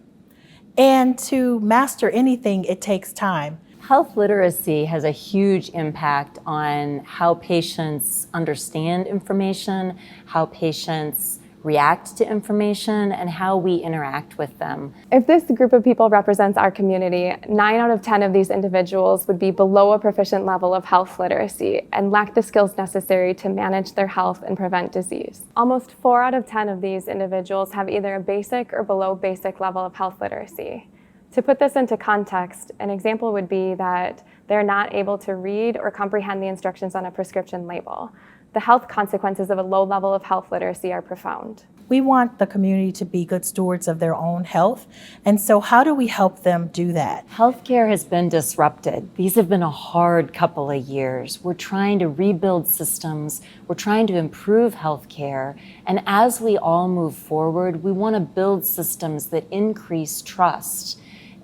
Speaker 9: And to master anything, it takes time.
Speaker 10: Health literacy has a huge impact on how patients understand information, how patients react to information, and how we interact with them.
Speaker 11: If this group of people represents our community, 9 out of 10 of these individuals would be below a proficient level of health literacy and lack the skills necessary to manage their health and prevent disease. Almost 4 out of 10 of these individuals have either a basic or below basic level of health literacy. To put this into context, an example would be that they're not able to read or comprehend the instructions on a prescription label. The health consequences of a low level of health literacy are profound.
Speaker 9: We want the community to be good stewards of their own health. And so how do we help them do that?
Speaker 10: Healthcare has been disrupted. These have been a hard couple of years. We're trying to rebuild systems. We're trying to improve healthcare. And as we all move forward, we want to build systems that increase trust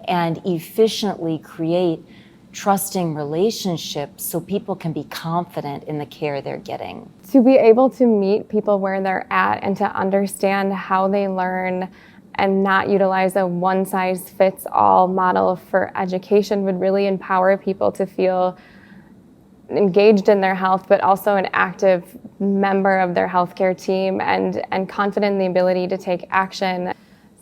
Speaker 10: and efficiently create trusting relationships so people can be confident in the care they're getting.
Speaker 11: To be able to meet people where they're at and to understand how they learn and not utilize a one-size-fits-all model for education would really empower people to feel engaged in their health, but also an active member of their healthcare team and confident in the ability to take action.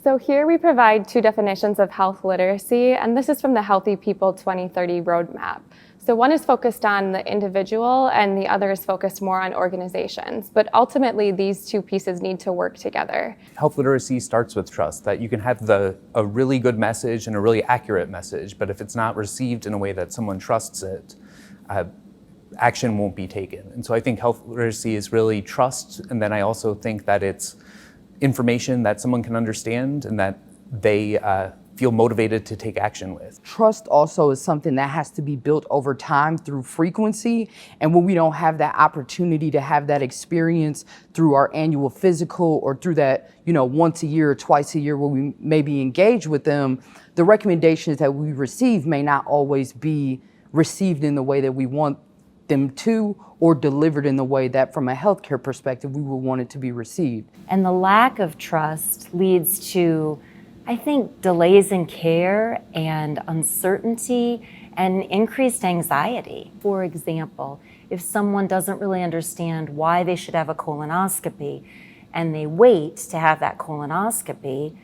Speaker 11: So here we provide 2 definitions of health literacy, and this is from the Healthy People 2030 Roadmap. So one is focused on the individual and the other is focused more on organizations. But ultimately, these 2 pieces need to work together.
Speaker 12: Health literacy starts with trust, that you can have a really good message and a really accurate message, but if it's not received in a way that someone trusts it, action won't be taken. And so I think health literacy is really trust, and then I also think that it's information that someone can understand and that they feel motivated to take action with.
Speaker 13: Trust also is something that has to be built over time through frequency. And when we don't have that opportunity to have that experience through our annual physical or through that, once a year or twice a year where we maybe engage with them, the recommendations that we receive may not always be received in the way that we want them to, or delivered in the way that from a healthcare perspective we would want it to be received.
Speaker 10: And the lack of trust leads to, I think, delays in care and uncertainty and increased anxiety. For example, if someone doesn't really understand why they should have a colonoscopy and they wait to have that colonoscopy,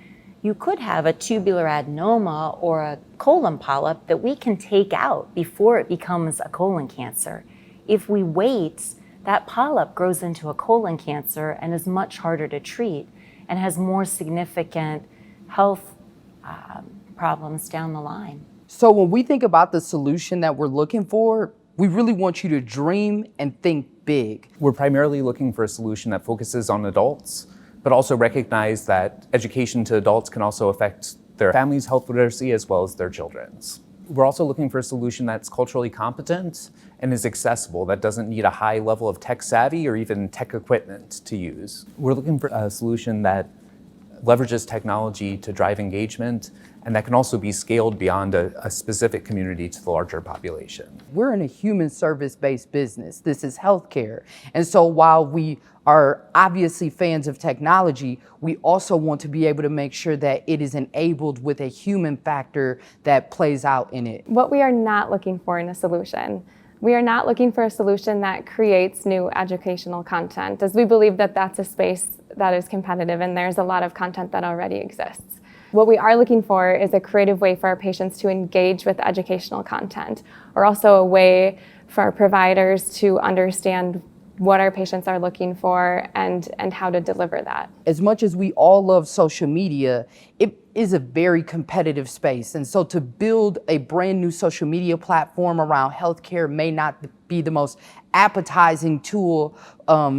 Speaker 10: you could have a tubular adenoma or a colon polyp that we can take out before it becomes a colon cancer. If we wait, that polyp grows into a colon cancer and is much harder to treat and has more significant health problems down the line.
Speaker 13: So when we think about the solution that we're looking for, we really want you to dream and think big.
Speaker 12: We're primarily looking for a solution that focuses on adults, but also recognize that education to adults can also affect their families' health literacy as well as their children's. We're also looking for a solution that's culturally competent and is accessible, that doesn't need a high level of tech savvy or even tech equipment to use. We're looking for a solution that leverages technology to drive engagement and that can also be scaled beyond a specific community to the larger population.
Speaker 13: We're in a human service-based business. This is healthcare. And so while we are obviously fans of technology, we also want to be able to make sure that it is enabled with a human factor that plays out in it.
Speaker 11: What we are not looking for in a solution, we are not looking for a solution that creates new educational content, as we believe that that's a space that is competitive and there's a lot of content that already exists. What we are looking for is a creative way for our patients to engage with educational content, or also a way for our providers to understand what our patients are looking for and how to deliver that.
Speaker 13: As much as we all love social media, it is a very competitive space. And so to build a brand new social media platform around healthcare may not be the most appetizing tool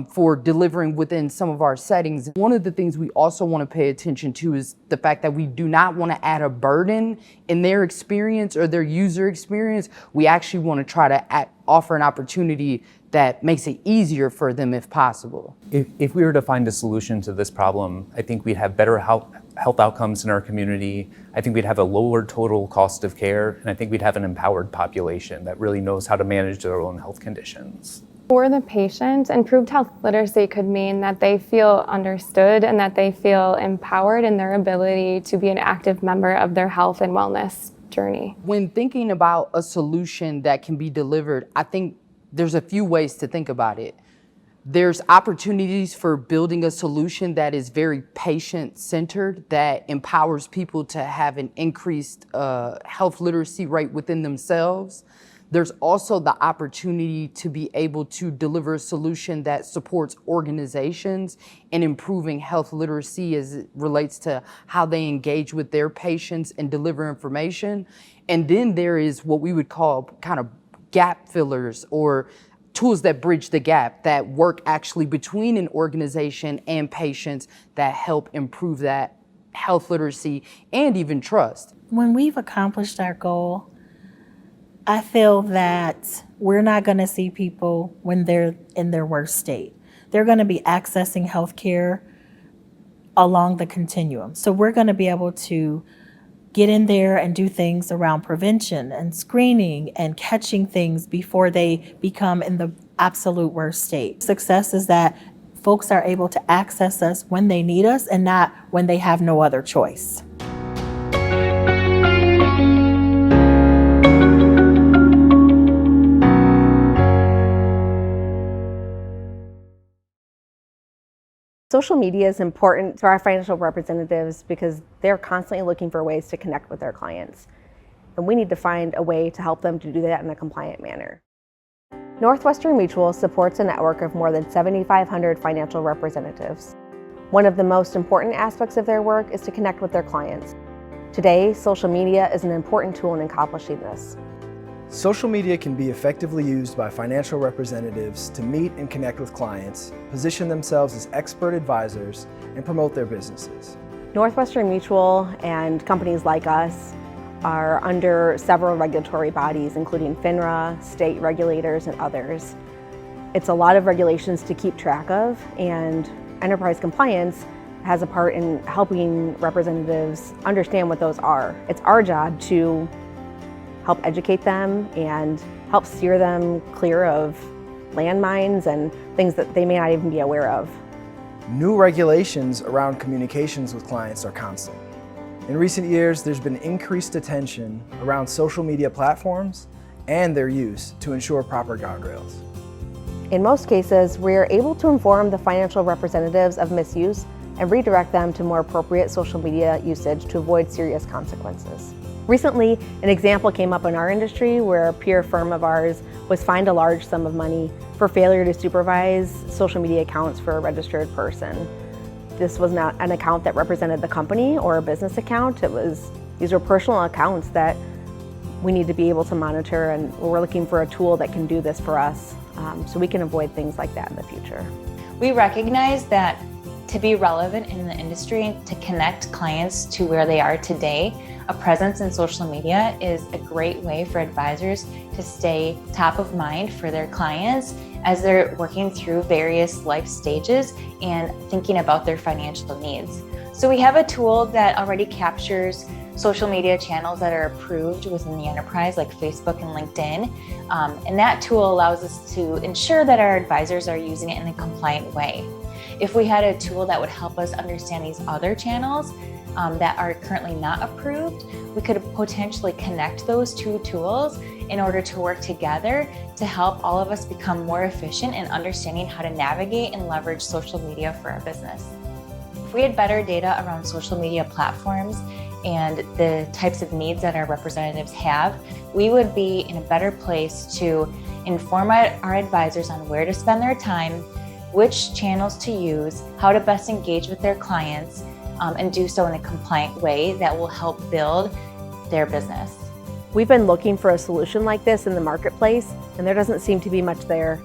Speaker 13: for delivering within some of our settings. One of the things we also want to pay attention to is the fact that we do not want to add a burden in their experience or their user experience. We actually want to try to offer an opportunity that makes it easier for them if possible.
Speaker 12: If we were to find a solution to this problem, I think we'd have better health outcomes in our community. I think we'd have a lower total cost of care, and I think we'd have an empowered population that really knows how to manage their own health conditions.
Speaker 11: For the patient, improved health literacy could mean that they feel understood and that they feel empowered in their ability to be an active member of their health and wellness journey.
Speaker 13: When thinking about a solution that can be delivered, I think there's a few ways to think about it. There's opportunities for building a solution that is very patient-centered, that empowers people to have an increased health literacy rate within themselves. There's also the opportunity to be able to deliver a solution that supports organizations in improving health literacy as it relates to how they engage with their patients and deliver information. And then there is what we would call kind of gap fillers, or tools that bridge the gap, that work actually between an organization and patients, that help improve that health literacy and even trust.
Speaker 9: When we've accomplished our goal, I feel that we're not going to see people when they're in their worst state. They're going to be accessing healthcare along the continuum. So we're going to be able to get in there and do things around prevention and screening and catching things before they become in the absolute worst state. Success is that folks are able to access us when they need us and not when they have no other choice.
Speaker 14: Social media is important to our financial representatives because they're constantly looking for ways to connect with their clients. And we need to find a way to help them to do that in a compliant manner. Northwestern Mutual supports a network of more than 7,500 financial representatives. One of the most important aspects of their work is to connect with their clients. Today, social media is an important tool in accomplishing this.
Speaker 15: Social media can be effectively used by financial representatives to meet and connect with clients, position themselves as expert advisors, and promote their businesses.
Speaker 14: Northwestern Mutual and companies like us are under several regulatory bodies, including FINRA, state regulators, and others. It's a lot of regulations to keep track of, and enterprise compliance has a part in helping representatives understand what those are. It's our job to help educate them and help steer them clear of landmines and things that they may not even be aware of.
Speaker 15: New regulations around communications with clients are constant. In recent years, there's been increased attention around social media platforms and their use to ensure proper guardrails.
Speaker 14: In most cases, we are able to inform the financial representatives of misuse and redirect them to more appropriate social media usage to avoid serious consequences. Recently, an example came up in our industry where a peer firm of ours was fined a large sum of money for failure to supervise social media accounts for a registered person. This was not an account that represented the company or a business account. These were personal accounts that we need to be able to monitor, and we're looking for a tool that can do this for us so we can avoid things like that in the future.
Speaker 16: We recognize that to be relevant in the industry, to connect clients to where they are today, a presence in social media is a great way for advisors to stay top of mind for their clients as they're working through various life stages and thinking about their financial needs. So we have a tool that already captures social media channels that are approved within the enterprise, like Facebook and LinkedIn. And that tool allows us to ensure that our advisors are using it in a compliant way. If we had a tool that would help us understand these other channels that are currently not approved, we could potentially connect those two tools in order to work together to help all of us become more efficient in understanding how to navigate and leverage social media for our business. If we had better data around social media platforms and the types of needs that our representatives have, we would be in a better place to inform our advisors on where to spend their time, which channels to use, how to best engage with their clients, and do so in a compliant way that will help build their business.
Speaker 14: We've been looking for a solution like this in the marketplace, and there doesn't seem to be much there.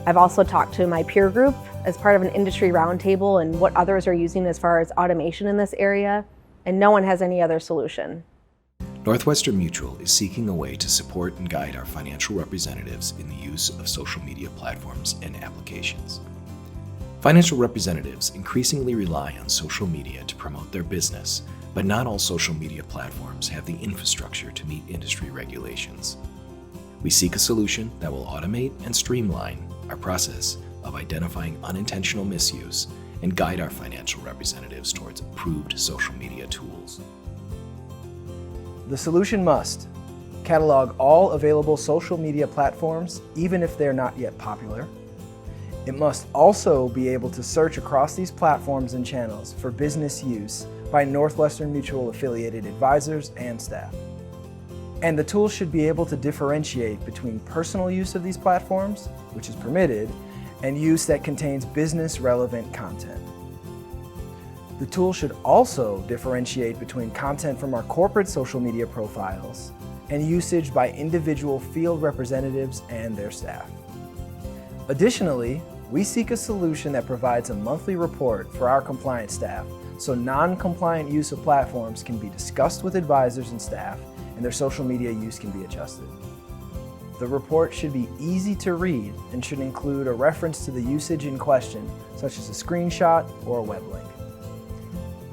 Speaker 14: I've also talked to my peer group as part of an industry roundtable and what others are using as far as automation in this area, and no one has any other solution.
Speaker 17: Northwestern Mutual is seeking a way to support and guide our financial representatives in the use of social media platforms and applications. Financial representatives increasingly rely on social media to promote their business, but not all social media platforms have the infrastructure to meet industry regulations. We seek a solution that will automate and streamline our process of identifying unintentional misuse and guide our financial representatives towards approved social media tools.
Speaker 15: The solution must catalog all available social media platforms, even if they're not yet popular. It must also be able to search across these platforms and channels for business use by Northwestern Mutual affiliated advisors and staff. And the tool should be able to differentiate between personal use of these platforms, which is permitted, and use that contains business relevant content. The tool should also differentiate between content from our corporate social media profiles and usage by individual field representatives and their staff. Additionally, we seek a solution that provides a monthly report for our compliance staff so non-compliant use of platforms can be discussed with advisors and staff and their social media use can be adjusted. The report should be easy to read and should include a reference to the usage in question, such as a screenshot or a web link.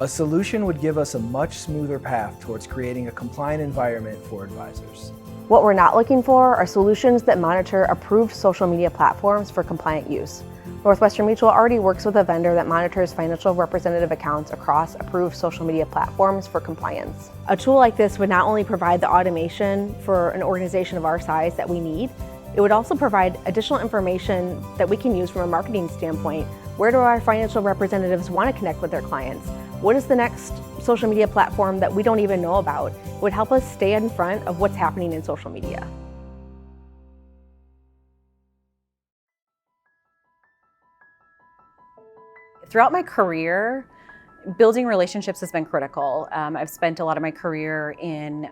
Speaker 15: A solution would give us a much smoother path towards creating a compliant environment for advisors.
Speaker 14: What we're not looking for are solutions that monitor approved social media platforms for compliant use. Northwestern Mutual already works with a vendor that monitors financial representative accounts across approved social media platforms for compliance. A tool like this would not only provide the automation for an organization of our size that we need, it would also provide additional information that we can use from a marketing standpoint. Where do our financial representatives want to connect with their clients? What is the next social media platform that we don't even know about? It would help us stay in front of what's happening in social media.
Speaker 18: Throughout my career, building relationships has been critical. I've spent a lot of my career in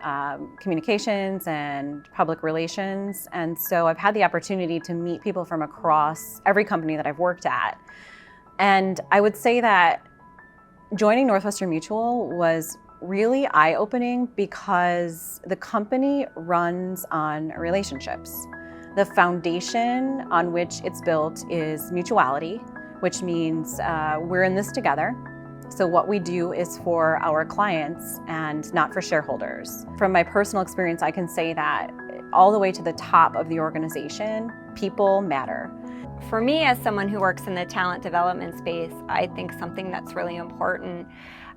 Speaker 18: communications and public relations, and so I've had the opportunity to meet people from across every company that I've worked at. And I would say that joining Northwestern Mutual was really eye-opening because the company runs on relationships. The foundation on which it's built is mutuality, which means we're in this together. So what we do is for our clients and not for shareholders. From my personal experience, I can say that all the way to the top of the organization, people matter.
Speaker 10: For me, as someone who works in the talent development space, I think something that's really important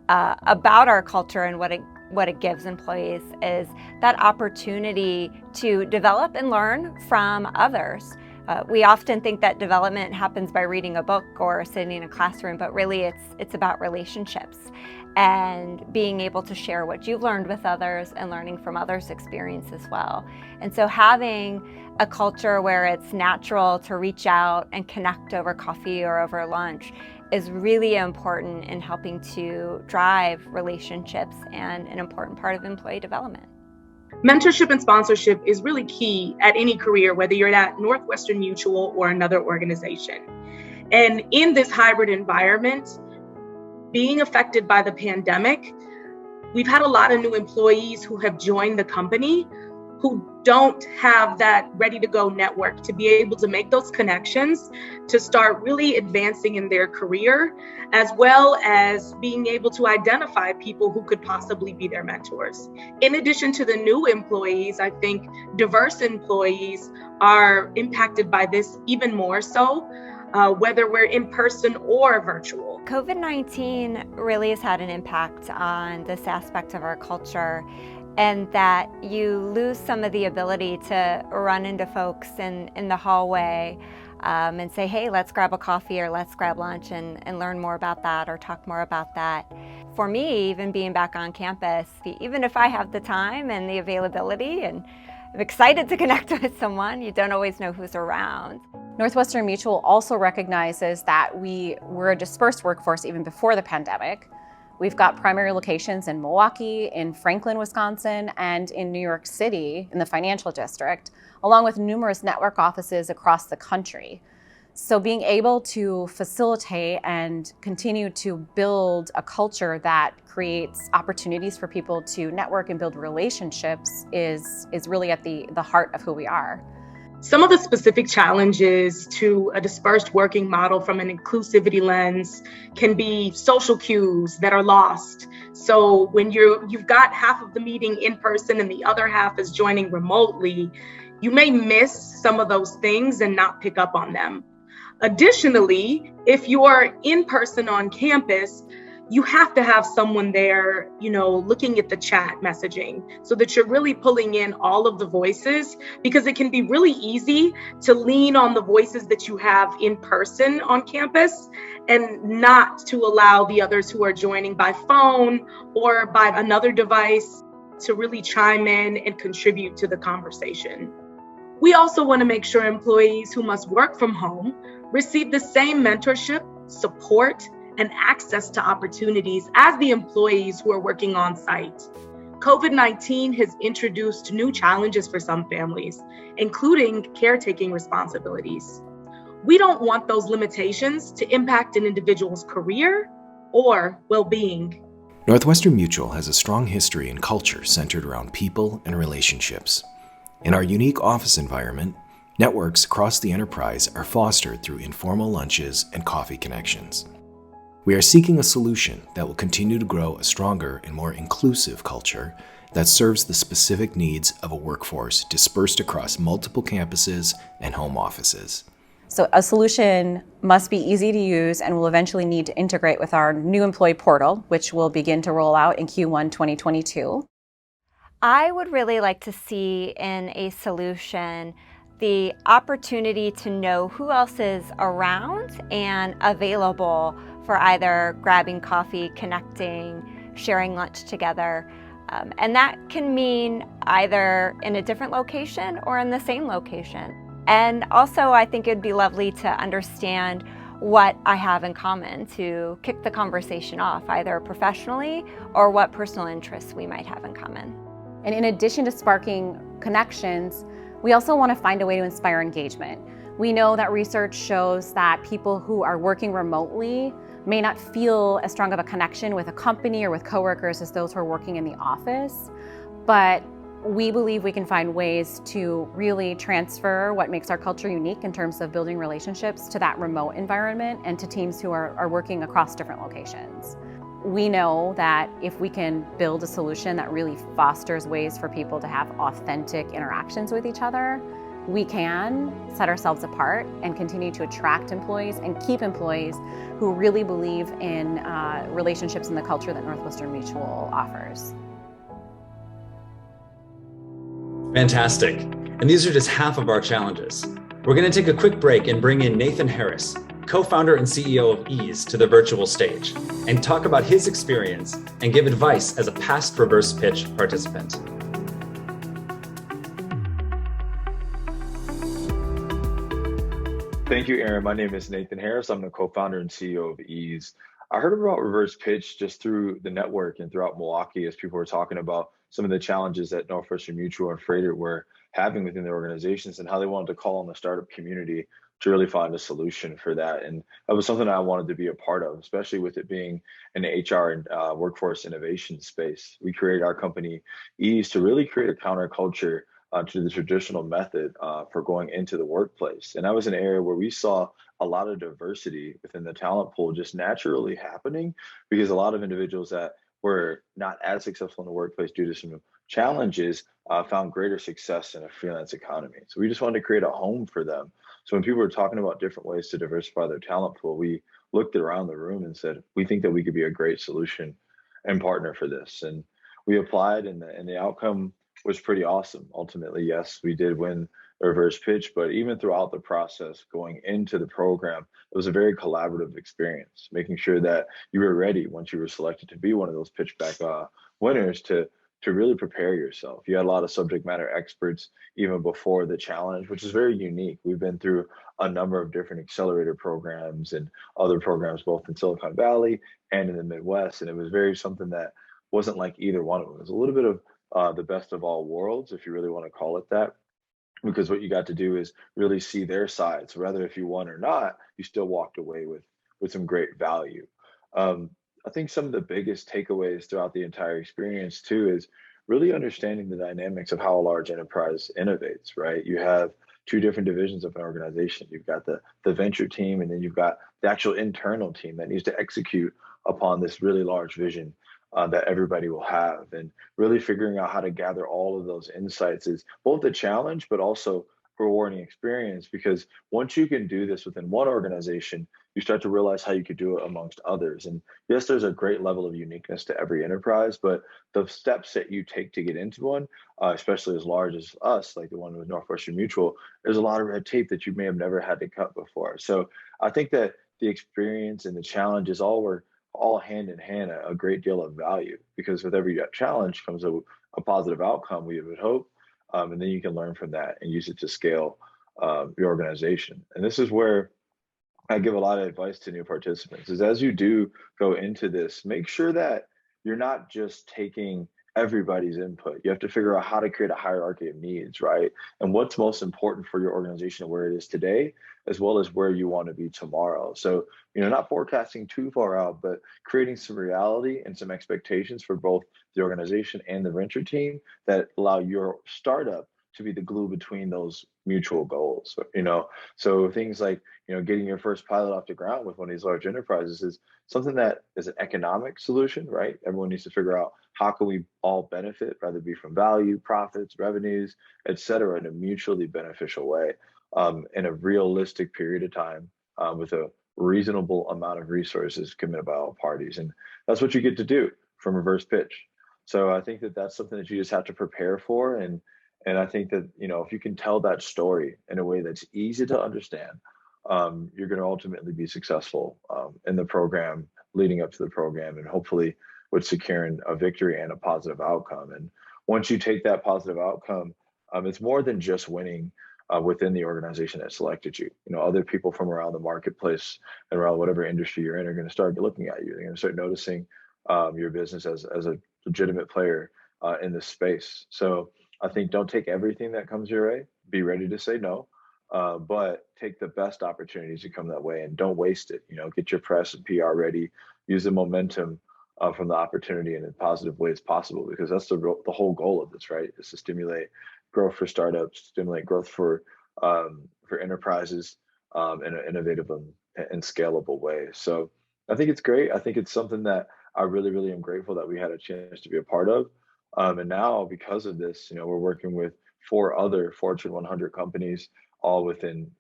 Speaker 10: about our culture and what it gives employees is that opportunity to develop and learn from others. We often think that development happens by reading a book or sitting in a classroom, but really it's about relationships and being able to share what you've learned with others and learning from others' experience as well. And so having a culture where it's natural to reach out and connect over coffee or over lunch is really important in helping to drive relationships and an important part of employee development.
Speaker 19: Mentorship and sponsorship is really key at any career, whether you're at Northwestern Mutual or another organization. And in this hybrid environment, being affected by the pandemic, we've had a lot of new employees who have joined the company who don't have that ready-to-go network to be able to make those connections, to start really advancing in their career, as well as being able to identify people who could possibly be their mentors. In addition to the new employees, I think diverse employees are impacted by this even more so, whether we're in person or virtual.
Speaker 10: COVID-19 really has had an impact on this aspect of our culture, and that you lose some of the ability to run into folks in the hallway and say, hey, let's grab a coffee or let's grab lunch and learn more about that or talk more about that. For me, even being back on campus, even if I have the time and the availability and I'm excited to connect with someone, you don't always know who's around.
Speaker 18: Northwestern Mutual also recognizes that we were a dispersed workforce even before the pandemic. We've got primary locations in Milwaukee, in Franklin, Wisconsin, and in New York City in the financial district, along with numerous network offices across the country. So being able to facilitate and continue to build a culture that creates opportunities for people to network and build relationships is really at the heart of who we are.
Speaker 19: Some of the specific challenges to a dispersed working model from an inclusivity lens can be social cues that are lost. So when you've got half of the meeting in person and the other half is joining remotely, you may miss some of those things and not pick up on them. Additionally, if you're in person on campus, you have to have someone there, looking at the chat messaging so that you're really pulling in all of the voices, because it can be really easy to lean on the voices that you have in person on campus and not to allow the others who are joining by phone or by another device to really chime in and contribute to the conversation. We also want to make sure employees who must work from home receive the same mentorship, support, and access to opportunities as the employees who are working on site. COVID-19 has introduced new challenges for some families, including caretaking responsibilities. We don't want those limitations to impact an individual's career or well-being.
Speaker 17: Northwestern Mutual has a strong history and culture centered around people and relationships. In our unique office environment, networks across the enterprise are fostered through informal lunches and coffee connections. We are seeking a solution that will continue to grow a stronger and more inclusive culture that serves the specific needs of a workforce dispersed across multiple campuses and home offices.
Speaker 18: So a solution must be easy to use and will eventually need to integrate with our new employee portal, which will begin to roll out in Q1 2022.
Speaker 20: I would really like to see in a solution the opportunity to know who else is around and available for either grabbing coffee, connecting, sharing lunch together. And that can mean either in a different location or in the same location. And also, I think it'd be lovely to understand what I have in common to kick the conversation off, either professionally or what personal interests we might have in common.
Speaker 18: And in addition to sparking connections, we also want to find a way to inspire engagement. We know that research shows that people who are working remotely may not feel as strong of a connection with a company or with coworkers as those who are working in the office, but we believe we can find ways to really transfer what makes our culture unique in terms of building relationships to that remote environment and to teams who are working across different locations. We know that if we can build a solution that really fosters ways for people to have authentic interactions with each other, we can set ourselves apart and continue to attract employees and keep employees who really believe in relationships and the culture that Northwestern Mutual offers.
Speaker 1: Fantastic. And these are just half of our challenges. We're going to take a quick break and bring in Nathan Harris, co-founder and CEO of Ease, to the virtual stage and talk about his experience and give advice as a past reverse pitch participant.
Speaker 21: Thank you, Aaron. My name is Nathan Harris. I'm the co-founder and CEO of Ease. I heard about reverse pitch just through the network and throughout Milwaukee as people were talking about some of the challenges that Northwestern Mutual and Freighter were having within their organizations and how they wanted to call on the startup community to really find a solution for that. And that was something I wanted to be a part of, especially with it being an HR and workforce innovation space. We created our company Ease to really create a counterculture to the traditional method for going into the workplace. And that was an area where we saw a lot of diversity within the talent pool just naturally happening because a lot of individuals that were not as successful in the workplace due to some challenges found greater success in a freelance economy. So we just wanted to create a home for them. So when people were talking about different ways to diversify their talent pool, we looked around the room and said, we think that we could be a great solution and partner for this. And we applied and the outcome was pretty awesome. Ultimately, yes, we did win the reverse pitch, but even throughout the process going into the program, it was a very collaborative experience, making sure that you were ready once you were selected to be one of those pitchback winners to to really prepare yourself. You had a lot of subject matter experts even before the challenge, which is very unique. We've been through a number of different accelerator programs and other programs, both in Silicon Valley and in the Midwest. And it was very something that wasn't like either one of them. It was a little bit of the best of all worlds, if you really want to call it that, because what you got to do is really see their sides. Whether if you won or not, you still walked away with some great value. I think some of the biggest takeaways throughout the entire experience too is really understanding the dynamics of how a large enterprise innovates, right? You have two different divisions of an organization. You've got the venture team, and then you've got the actual internal team that needs to execute upon this really large vision that everybody will have. And really figuring out how to gather all of those insights is both a challenge, but also a rewarding experience, because once you can do this within one organization, you start to realize how you could do it amongst others. And yes, there's a great level of uniqueness to every enterprise, but the steps that you take to get into one, especially as large as us, like the one with Northwestern Mutual, there's a lot of red tape that you may have never had to cut before. So I think that the experience and the challenges were all hand in hand a great deal of value, because with every challenge comes a positive outcome, we would hope. And then you can learn from that and use it to scale your organization. And this is where I give a lot of advice to new participants is, as you do go into this, make sure that you're not just taking everybody's input. You have to figure out how to create a hierarchy of needs, right? And what's most important for your organization and where it is today, as well as where you want to be tomorrow. So, not forecasting too far out, but creating some reality and some expectations for both the organization and the venture team that allow your startup to be the glue between those mutual goals. So things like, getting your first pilot off the ground with one of these large enterprises is something that is an economic solution, right? Everyone needs to figure out how can we all benefit, whether it be from value, profits, revenues, et cetera, in a mutually beneficial way, in a realistic period of time, with a reasonable amount of resources committed by all parties. And that's what you get to do from Reverse Pitch. So I think that that's something that you just have to prepare for. And I think that, if you can tell that story in a way that's easy to understand, you're going to ultimately be successful in the program, leading up to the program, and hopefully with securing a victory and a positive outcome. And once you take that positive outcome, it's more than just winning within the organization that selected you. Other people from around the marketplace and around whatever industry you're in are going to start looking at you. They're going to start noticing your business as a legitimate player in this space. So I think don't take everything that comes your way. Be ready to say no, but take the best opportunities that come that way and don't waste it. Get your press and PR ready. Use the momentum from the opportunity in as positive way as possible, because that's the whole goal of this, right? Is to stimulate growth for startups, stimulate growth for enterprises in an innovative and scalable way. So I think it's great. I think it's something that I really, really am grateful that we had a chance to be a part of. And now, because of this, we're working with 4 other Fortune 100 companies, all within,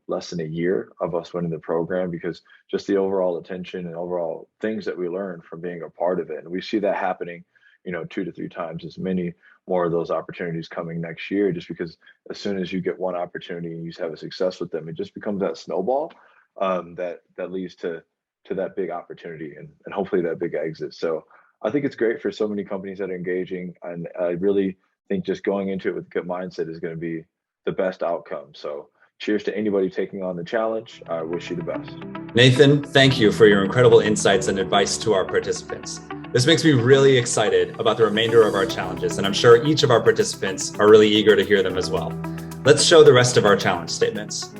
Speaker 21: less than a year of us winning the program, because just the overall attention and overall things that we learned from being a part of it. And we see that happening, 2 to 3 times as many more of those opportunities coming next year, just because as soon as you get one opportunity and you have a success with them, it just becomes that snowball that leads to that big opportunity and hopefully that big exit. So I think it's great for so many companies that are engaging, and I really think just going into it with a good mindset is going to be the best outcome. So cheers to anybody taking on the challenge. I wish you the best.
Speaker 1: Nathan, thank you for your incredible insights and advice to our participants. This makes me really excited about the remainder of our challenges, and I'm sure each of our participants are really eager to hear them as well. Let's show the rest of our challenge statements.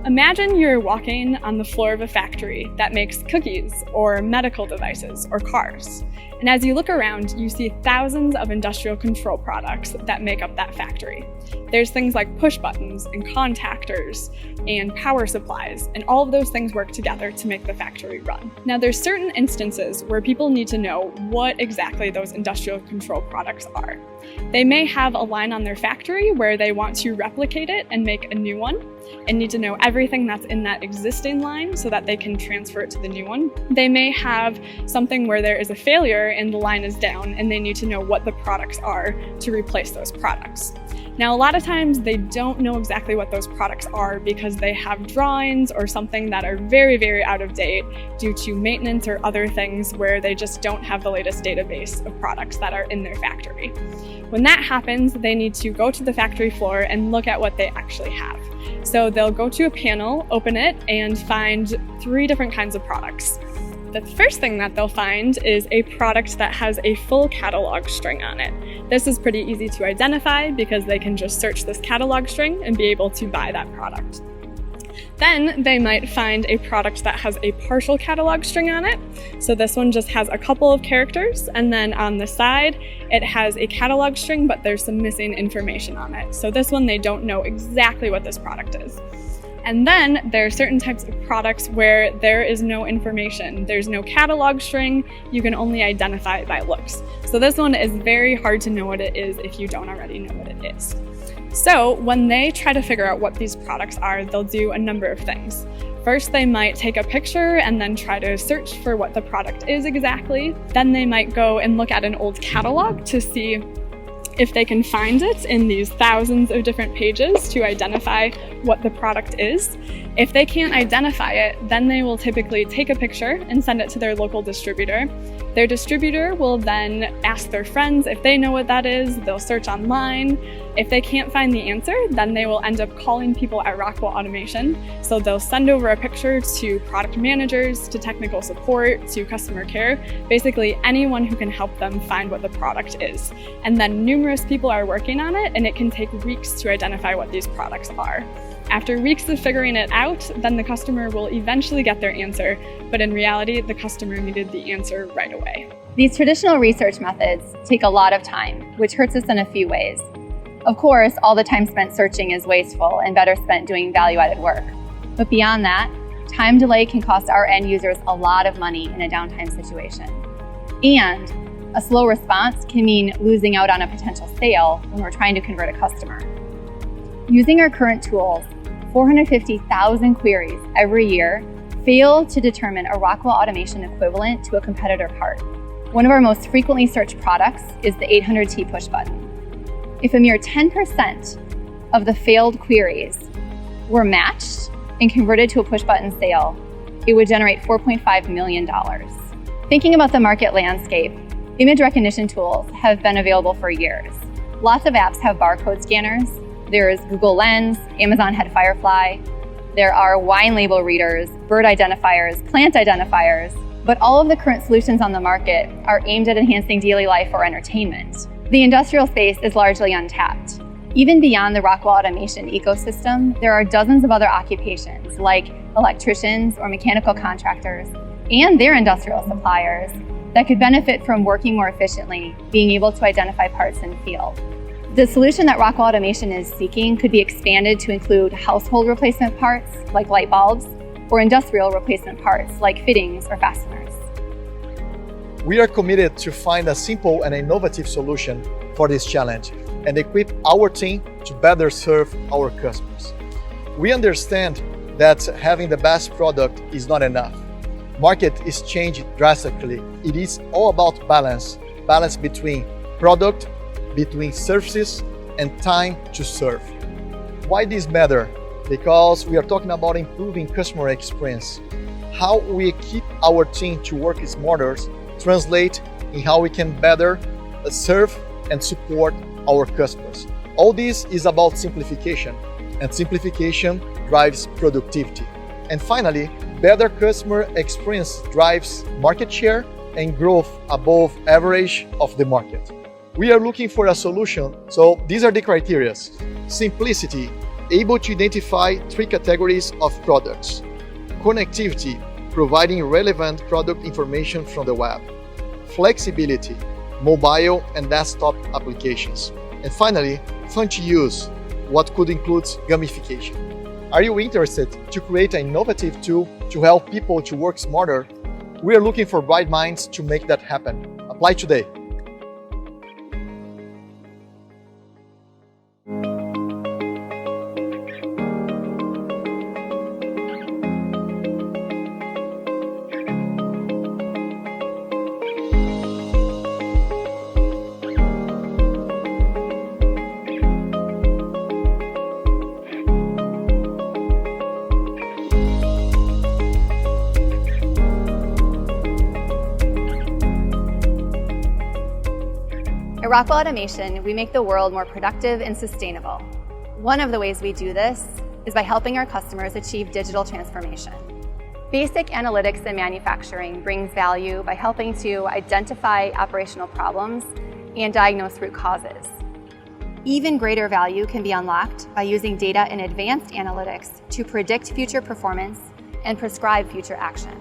Speaker 2: Imagine you're walking on the floor of a factory that makes cookies or medical devices or cars. And as you look around, you see thousands of industrial control products that make up that factory. There's things like push buttons and contactors and power supplies, and all of those things work together to make the factory run. Now, there's certain instances where people need to know what exactly those industrial control products are. They may have a line on their factory where they want to replicate it and make a new one, and need to know everything everything that's in that existing line so that they can transfer it to the new one. They may have something where there is a failure and the line is down and they need to know what the products are to replace those products. Now, a lot of times they don't know exactly what those products are because they have drawings or something that are very, very out of date due to maintenance or other things where they just don't have the latest database of products that are in their factory. When that happens, they need to go to the factory floor and look at what they actually have. So they'll go to a panel, open it, and find 3 different kinds of products. The first thing that they'll find is a product that has a full catalog string on it. This is pretty easy to identify because they can just search this catalog string and be able to buy that product. Then they might find a product that has a partial catalog string on it. So this one just has a couple of characters, and then on the side it has a catalog string, but there's some missing information on it. So this one, they don't know exactly what this product is. And then there are certain types of products where there is no information. There's no catalog string. You can only identify it by looks. So this one is very hard to know what it is if you don't already know what it is. So when they try to figure out what these products are, they'll do a number of things. First, they might take a picture and then try to search for what the product is exactly. Then they might go and look at an old catalog to see if they can find it in these thousands of different pages to identify what the product is. If they can't identify it, then they will typically take a picture and send it to their local distributor. Their distributor will then ask their friends if they know what that is. They'll search online. If they can't find the answer, then they will end up calling people at Rockwell Automation. So they'll send over a picture to product managers, to technical support, to customer care, basically anyone who can help them find what the product is. And then numerous people are working on it, and it can take weeks to identify what these products are. After weeks of figuring it out, then the customer will eventually get their answer, but in reality, the customer needed the answer right away.
Speaker 3: These traditional research methods take a lot of time, which hurts us in a few ways. Of course, all the time spent searching is wasteful and better spent doing value-added work. But beyond that, time delay can cost our end users a lot of money in a downtime situation. And a slow response can mean losing out on a potential sale when we're trying to convert a customer. Using our current tools, 450,000 queries every year fail to determine a Rockwell Automation equivalent to a competitor part. One of our most frequently searched products is the 800T push button. If a mere 10% of the failed queries were matched and converted to a push button sale, it would generate $4.5 million. Thinking about the market landscape, image recognition tools have been available for years. Lots of apps have barcode scanners. There's Google Lens, Amazon had Firefly. There are wine label readers, bird identifiers, plant identifiers, but all of the current solutions on the market are aimed at enhancing daily life or entertainment. The industrial space is largely untapped. Even beyond the Rockwell Automation ecosystem, there are dozens of other occupations like electricians or mechanical contractors and their industrial suppliers that could benefit from working more efficiently, being able to identify parts in the field. The solution that Rockwell Automation is seeking could be expanded to include household replacement parts like light bulbs or industrial replacement parts like fittings or fasteners.
Speaker 22: We are committed to find a simple and innovative solution for this challenge and equip our team to better serve our customers. We understand that having the best product is not enough. Market is changing drastically. It is all about balance between product, between services, and time to serve. Why this matter? Because we are talking about improving customer experience. How we keep our team to work smarter translate in how we can better serve and support our customers. All this is about simplification, and simplification drives productivity. And finally, better customer experience drives market share and growth above average of the market. We are looking for a solution, so these are the criteria. Simplicity, able to identify 3 categories of products. Connectivity, providing relevant product information from the web. Flexibility, mobile and desktop applications. And finally, fun to use, what could include gamification. Are you interested to create an innovative tool to help people to work smarter? We are looking for bright minds to make that happen. Apply today.
Speaker 3: Rockwell Automation, we make the world more productive and sustainable. One of the ways we do this is by helping our customers achieve digital transformation. Basic analytics in manufacturing brings value by helping to identify operational problems and diagnose root causes. Even greater value can be unlocked by using data in advanced analytics to predict future performance and prescribe future action.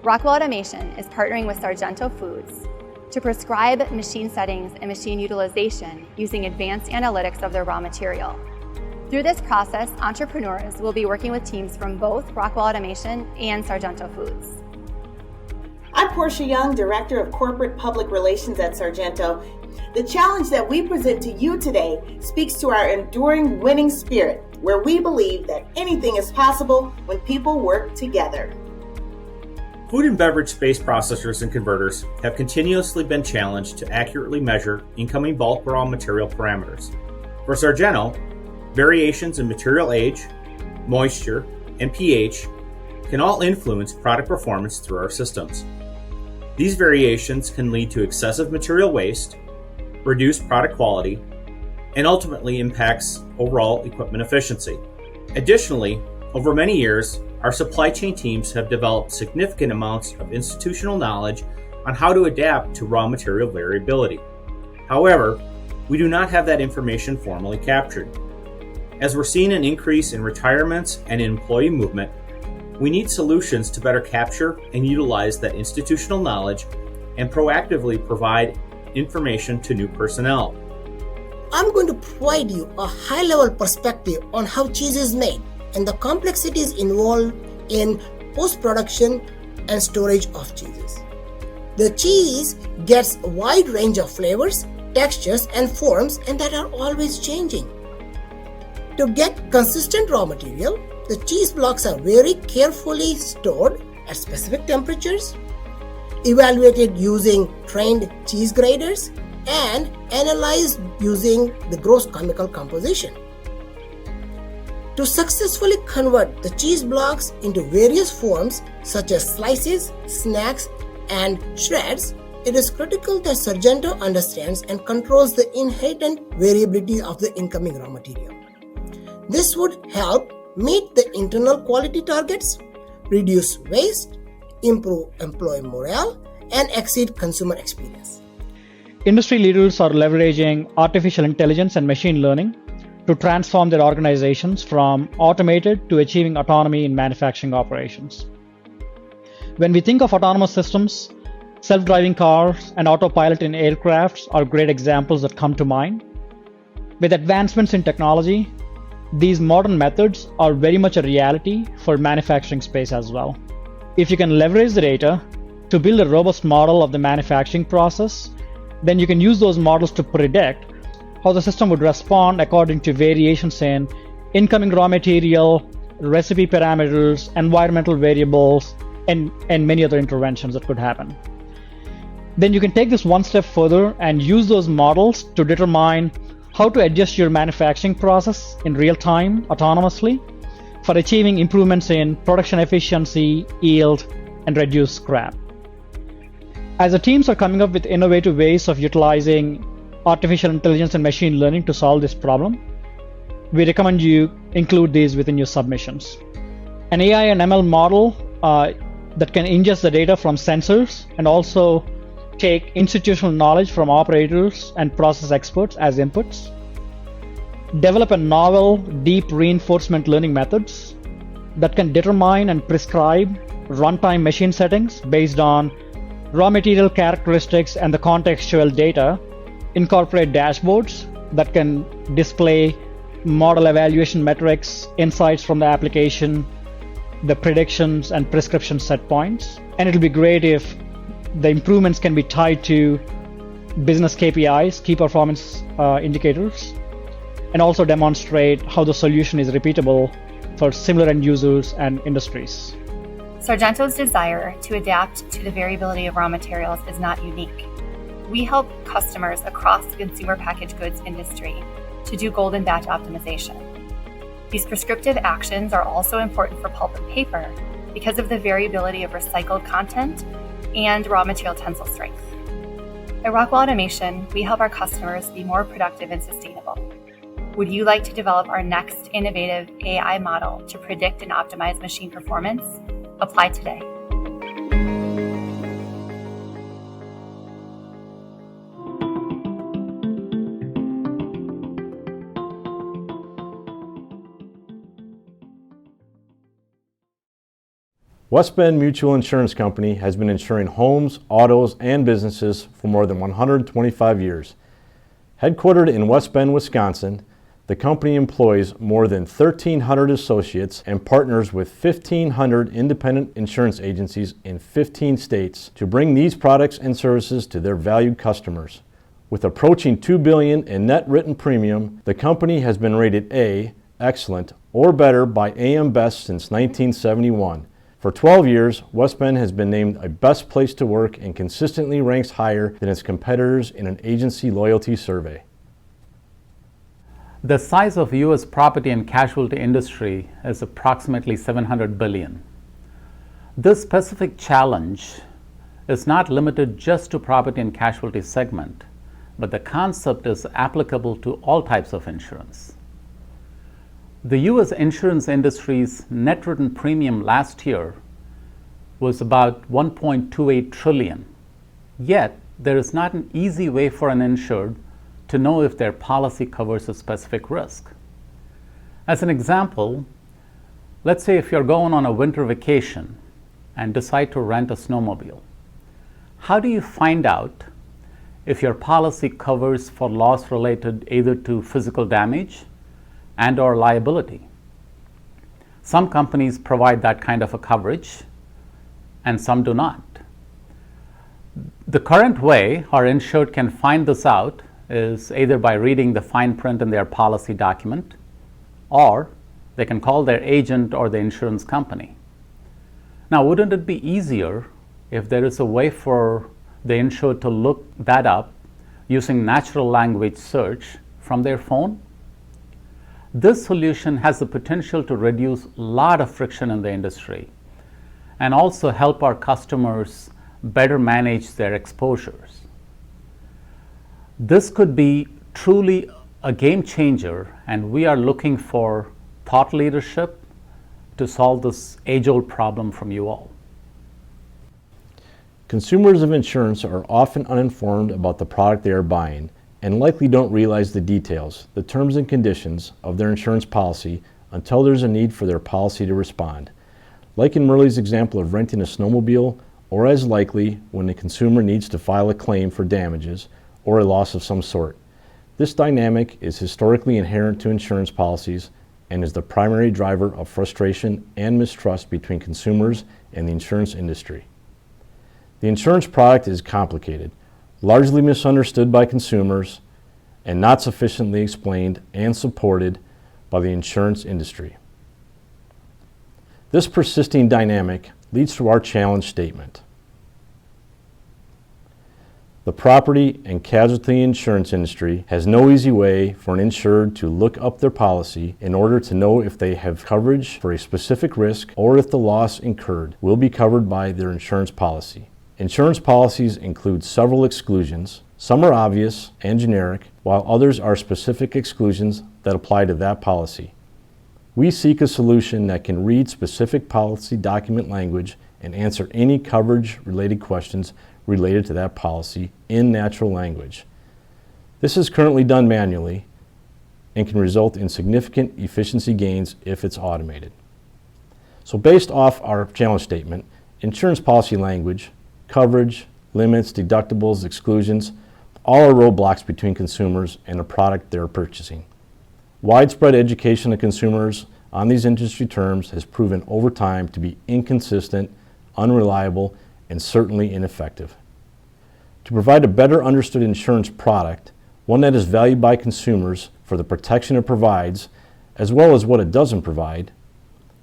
Speaker 3: Rockwell Automation is partnering with Sargento Foods to prescribe machine settings and machine utilization using advanced analytics of their raw material. Through this process, entrepreneurs will be working with teams from both Rockwell Automation and Sargento Foods.
Speaker 7: I'm Portia Young, Director of Corporate Public Relations at Sargento. The challenge that we present to you today speaks to our enduring winning spirit, where we believe that anything is possible when people work together.
Speaker 8: Food and beverage space processors and converters have continuously been challenged to accurately measure incoming bulk raw material parameters. For Sargento, variations in material age, moisture, and pH can all influence product performance through our systems. These variations can lead to excessive material waste, reduced product quality, and ultimately impacts overall equipment efficiency. Additionally, over many years, our supply chain teams have developed significant amounts of institutional knowledge on how to adapt to raw material variability. However, we do not have that information formally captured. As we're seeing an increase in retirements and employee movement, we need solutions to better capture and utilize that institutional knowledge and proactively provide information to new personnel.
Speaker 23: I'm going to provide you a high-level perspective on how cheese is made and the complexities involved in post-production and storage of cheeses. The cheese gets a wide range of flavors, textures, and forms, and that are always changing. To get consistent raw material, the cheese blocks are very carefully stored at specific temperatures, evaluated using trained cheese graders, and analyzed using the gross chemical composition. To successfully convert the cheese blocks into various forms such as slices, snacks, and shreds, it is critical that Sargento understands and controls the inherent variability of the incoming raw material. This would help meet the internal quality targets, reduce waste, improve employee morale, and exceed consumer experience.
Speaker 24: Industry leaders are leveraging artificial intelligence and machine learning to transform their organizations from automated to achieving autonomy in manufacturing operations. When we think of autonomous systems, self-driving cars and autopilot in aircrafts are great examples that come to mind. With advancements in technology, these modern methods are very much a reality for manufacturing space as well. If you can leverage the data to build a robust model of the manufacturing process, then you can use those models to predict how the system would respond according to variations in incoming raw material, recipe parameters, environmental variables, and many other interventions that could happen. Then you can take this one step further and use those models to determine how to adjust your manufacturing process in real time autonomously for achieving improvements in production efficiency, yield, and reduced scrap. As the teams are coming up with innovative ways of utilizing artificial intelligence and machine learning to solve this problem, we recommend you include these within your submissions. An AI and ML model that can ingest the data from sensors and also take institutional knowledge from operators and process experts as inputs. Develop a novel, deep reinforcement learning methods that can determine and prescribe runtime machine settings based on raw material characteristics and the contextual data. Incorporate dashboards that can display model evaluation metrics, insights from the application, the predictions and prescription set points. And it'll be great if the improvements can be tied to business KPIs, key performance indicators, and also demonstrate how the solution is repeatable for similar end users and industries.
Speaker 3: Sargento's desire to adapt to the variability of raw materials is not unique. We help customers across the consumer packaged goods industry to do golden batch optimization. These prescriptive actions are also important for pulp and paper because of the variability of recycled content and raw material tensile strength. At Rockwell Automation, we help our customers be more productive and sustainable. Would you like to develop our next innovative AI model to predict and optimize machine performance? Apply today.
Speaker 4: West Bend Mutual Insurance Company has been insuring homes, autos, and businesses for more than 125 years. Headquartered in West Bend, Wisconsin, the company employs more than 1,300 associates and partners with 1,500 independent insurance agencies in 15 states to bring these products and services to their valued customers. With approaching $2 billion in net written premium, the company has been rated A, excellent, or better by AM Best since 1971. For 12 years, West Bend has been named a best place to work and consistently ranks higher than its competitors in an agency loyalty survey.
Speaker 5: The size of U.S. property and casualty industry is approximately $700 billion. This specific challenge is not limited just to property and casualty segment, but the concept is applicable to all types of insurance. The U.S. insurance industry's net written premium last year was about $1.28 trillion. Yet, there is not an easy way for an insured to know if their policy covers a specific risk. As an example, let's say if you're going on a winter vacation and decide to rent a snowmobile. How do you find out if your policy covers for loss related either to physical damage and/or liability? Some companies provide that kind of a coverage and some do not. The current way our insured can find this out is either by reading the fine print in their policy document, or they can call their agent or the insurance company. Now, wouldn't it be easier if there is a way for the insured to look that up using natural language search from their phone? This solution has the potential to reduce a lot of friction in the industry and also help our customers better manage their exposures. This could be truly a game changer, and we are looking for thought leadership to solve this age-old problem from you all.
Speaker 4: Consumers of insurance are often uninformed about the product they are buying and likely don't realize the details, the terms and conditions of their insurance policy until there's a need for their policy to respond. Like in Murley's example of renting a snowmobile, or as likely when the consumer needs to file a claim for damages or a loss of some sort. This dynamic is historically inherent to insurance policies and is the primary driver of frustration and mistrust between consumers and the insurance industry. The insurance product is complicated, largely misunderstood by consumers, and not sufficiently explained and supported by the insurance industry. This persisting dynamic leads to our challenge statement. The property and casualty insurance industry has no easy way for an insured to look up their policy in order to know if they have coverage for a specific risk or if the loss incurred will be covered by their insurance policy. Insurance policies include several exclusions. Some are obvious and generic, while others are specific exclusions that apply to that policy. We seek a solution that can read specific policy document language and answer any coverage-related questions related to that policy in natural language. This is currently done manually and can result in significant efficiency gains if it's automated. So based off our challenge statement, insurance policy language, coverage, limits, deductibles, exclusions, all are roadblocks between consumers and the product they're purchasing. Widespread education of consumers on these industry terms has proven over time to be inconsistent, unreliable, and certainly ineffective. To provide a better understood insurance product, one that is valued by consumers for the protection it provides, as well as what it doesn't provide,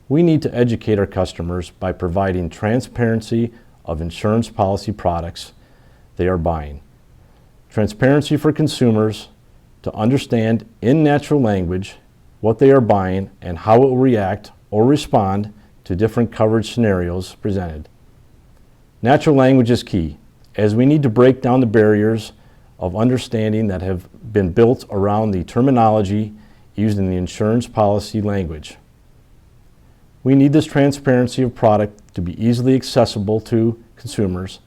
Speaker 4: we need to educate our customers by providing transparency of insurance policy products they are buying. Transparency for consumers to understand in natural language what they are buying and how it will react or respond to different coverage scenarios presented. Natural language is key. as we need to break down the barriers of understanding that have been built around the terminology used in the insurance policy language. We need this transparency of product to be easily accessible to consumers,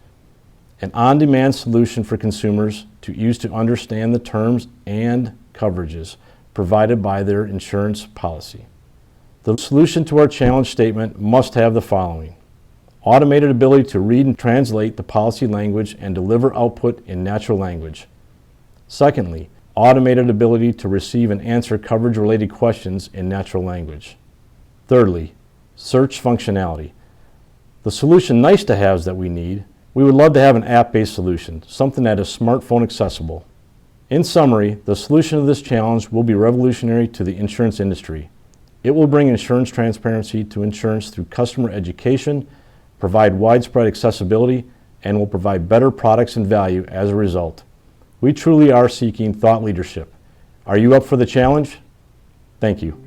Speaker 4: an on-demand solution for consumers to use to understand the terms and coverages provided by their insurance policy. The solution to our challenge statement must have the following: automated ability to read and translate the policy language and deliver output in natural language. Secondly, automated ability to receive and answer coverage-related questions in natural language. Thirdly, search functionality. The solution nice-to-haves that we need: we would love to have an app-based solution, something that is smartphone accessible. In summary, the solution of this challenge will be revolutionary to the insurance industry. It will bring insurance transparency to insurance through customer education, provide widespread accessibility, and will provide better products and value as a result. We truly are seeking thought leadership. Are you up for the challenge? Thank you.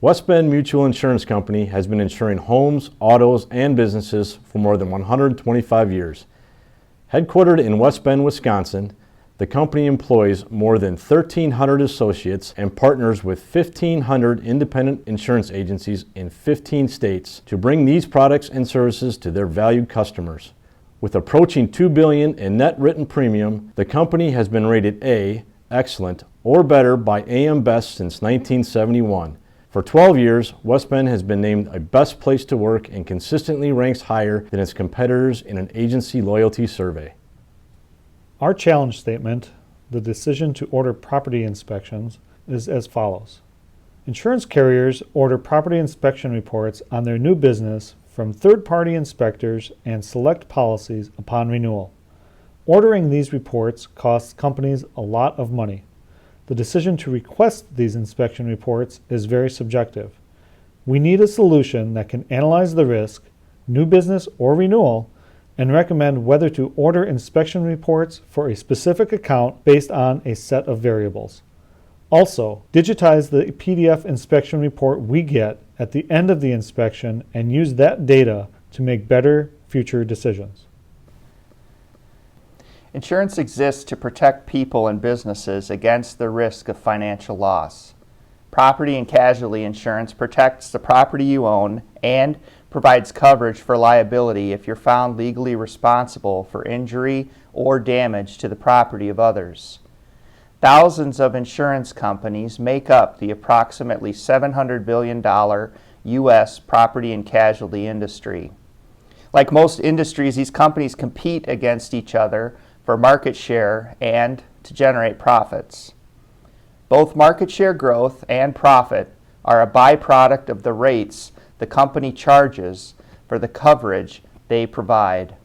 Speaker 4: West Bend Mutual Insurance Company has been insuring homes, autos, and businesses for more than 125 years. Headquartered in West Bend, Wisconsin, the company employs more than 1,300 associates and partners with 1,500 independent insurance agencies in 15 states to bring these products and services to their valued customers. With approaching $2 billion in net written premium, the company has been rated A, excellent, or better by AM Best since 1971. For 12 years, West Bend has been named a best place to work and consistently ranks higher than its competitors in an agency loyalty survey.
Speaker 6: Our challenge statement, the decision to order property inspections, is as follows. Insurance carriers order property inspection reports on their new business from third-party inspectors and select policies upon renewal. Ordering these reports costs companies a lot of money. The decision to request these inspection reports is very subjective. We need a solution that can analyze the risk, new business or renewal, and recommend whether to order inspection reports for a specific account based on a set of variables. Also, digitize the PDF inspection report we get at the end of the inspection and use that data to make better future decisions.
Speaker 11: Insurance exists to protect people and businesses against the risk of financial loss. Property and casualty insurance protects the property you own and provides coverage for liability if you're found legally responsible for injury or damage to the property of others. Thousands of insurance companies make up the approximately $700 billion U.S. property and casualty industry. Like most industries, these companies compete against each other for market share and to generate profits. Both market share growth and profit are a byproduct of the rates the company charges for the coverage they provide.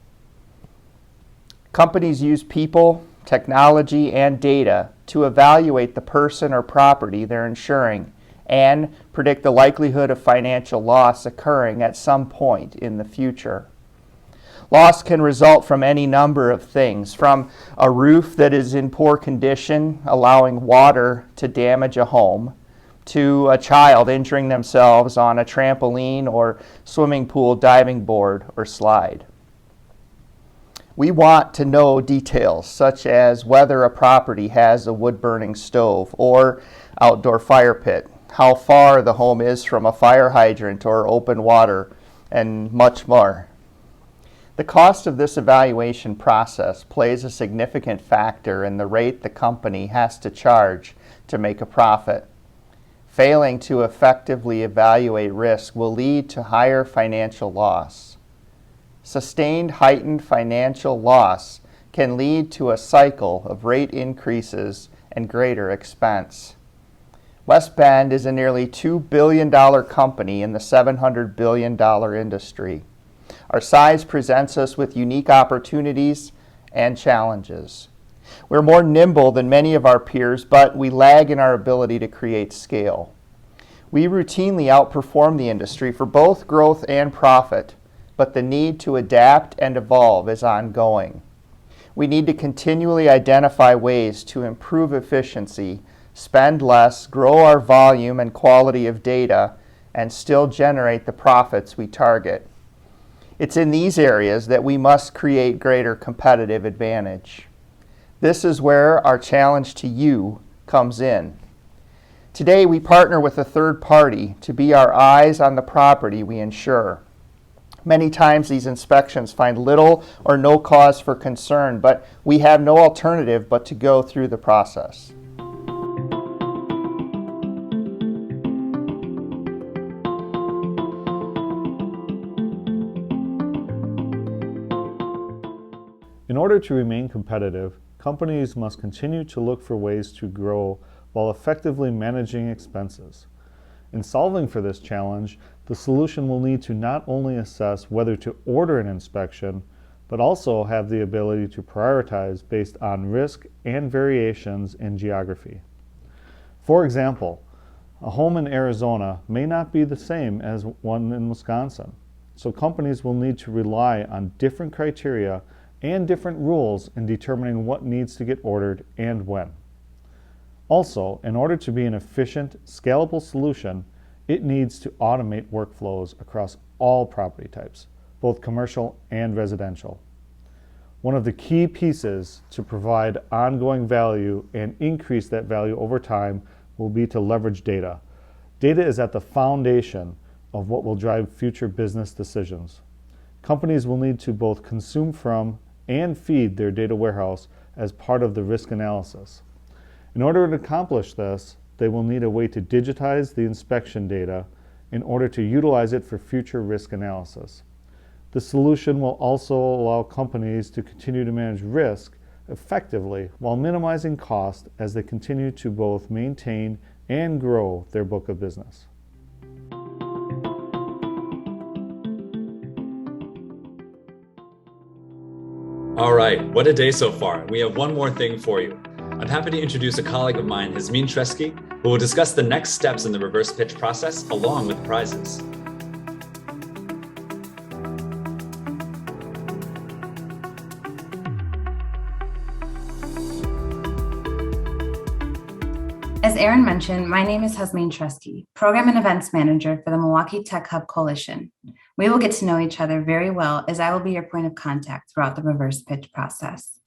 Speaker 11: Companies use people, technology, and data to evaluate the person or property they're insuring and predict the likelihood of financial loss occurring at some point in the future. Loss can result from any number of things, from a roof that is in poor condition, allowing water to damage a home, to a child injuring themselves on a trampoline or swimming pool, diving board, or slide. We want to know details such as whether a property has a wood-burning stove or outdoor fire pit, how far the home is from a fire hydrant or open water, and much more. The cost of this evaluation process plays a significant factor in the rate the company has to charge to make a profit. Failing to effectively evaluate risk will lead to higher financial loss. Sustained heightened financial loss can lead to a cycle of rate increases and greater expense. West Bend is a nearly $2 billion company in the $700 billion industry. Our size presents us with unique opportunities and challenges. We're more nimble than many of our peers, but we lag in our ability to create scale. We routinely outperform the industry for both growth and profit, but the need to adapt and evolve is ongoing. We need to continually identify ways to improve efficiency, spend less, grow our volume and quality of data, and still generate the profits we target. It's in these areas that we must create greater competitive advantage. This is where our challenge to you comes in. Today, we partner with a third party to be our eyes on the property we insure. Many times these inspections find little or no cause for concern, but we have no alternative but to go through the process.
Speaker 6: In order to remain competitive, companies must continue to look for ways to grow while effectively managing expenses. In solving for this challenge, the solution will need to not only assess whether to order an inspection, but also have the ability to prioritize based on risk and variations in geography. For example, a home in Arizona may not be the same as one in Wisconsin, so companies will need to rely on different criteria and different rules in determining what needs to get ordered and when. Also, in order to be an efficient, scalable solution, it needs to automate workflows across all property types, both commercial and residential. One of the key pieces to provide ongoing value and increase that value over time will be to leverage data. Data is at the foundation of what will drive future business decisions. Companies will need to both consume from and feed their data warehouse as part of the risk analysis. In order to accomplish this, they will need a way to digitize the inspection data in order to utilize it for future risk analysis. The solution will also allow companies to continue to manage risk effectively while minimizing cost as they continue to both maintain and grow their book of business.
Speaker 1: All right, what a day so far. We have one more thing for you. I'm happy to introduce a colleague of mine, Yasmin Tresky, who will discuss the next steps in the reverse pitch process along with prizes.
Speaker 9: As Aaron mentioned, my name is Yasmin Tresky, Program and Events Manager for the Milwaukee Tech Hub Coalition. We will get to know each other very well as I will be your point of contact throughout the reverse pitch process.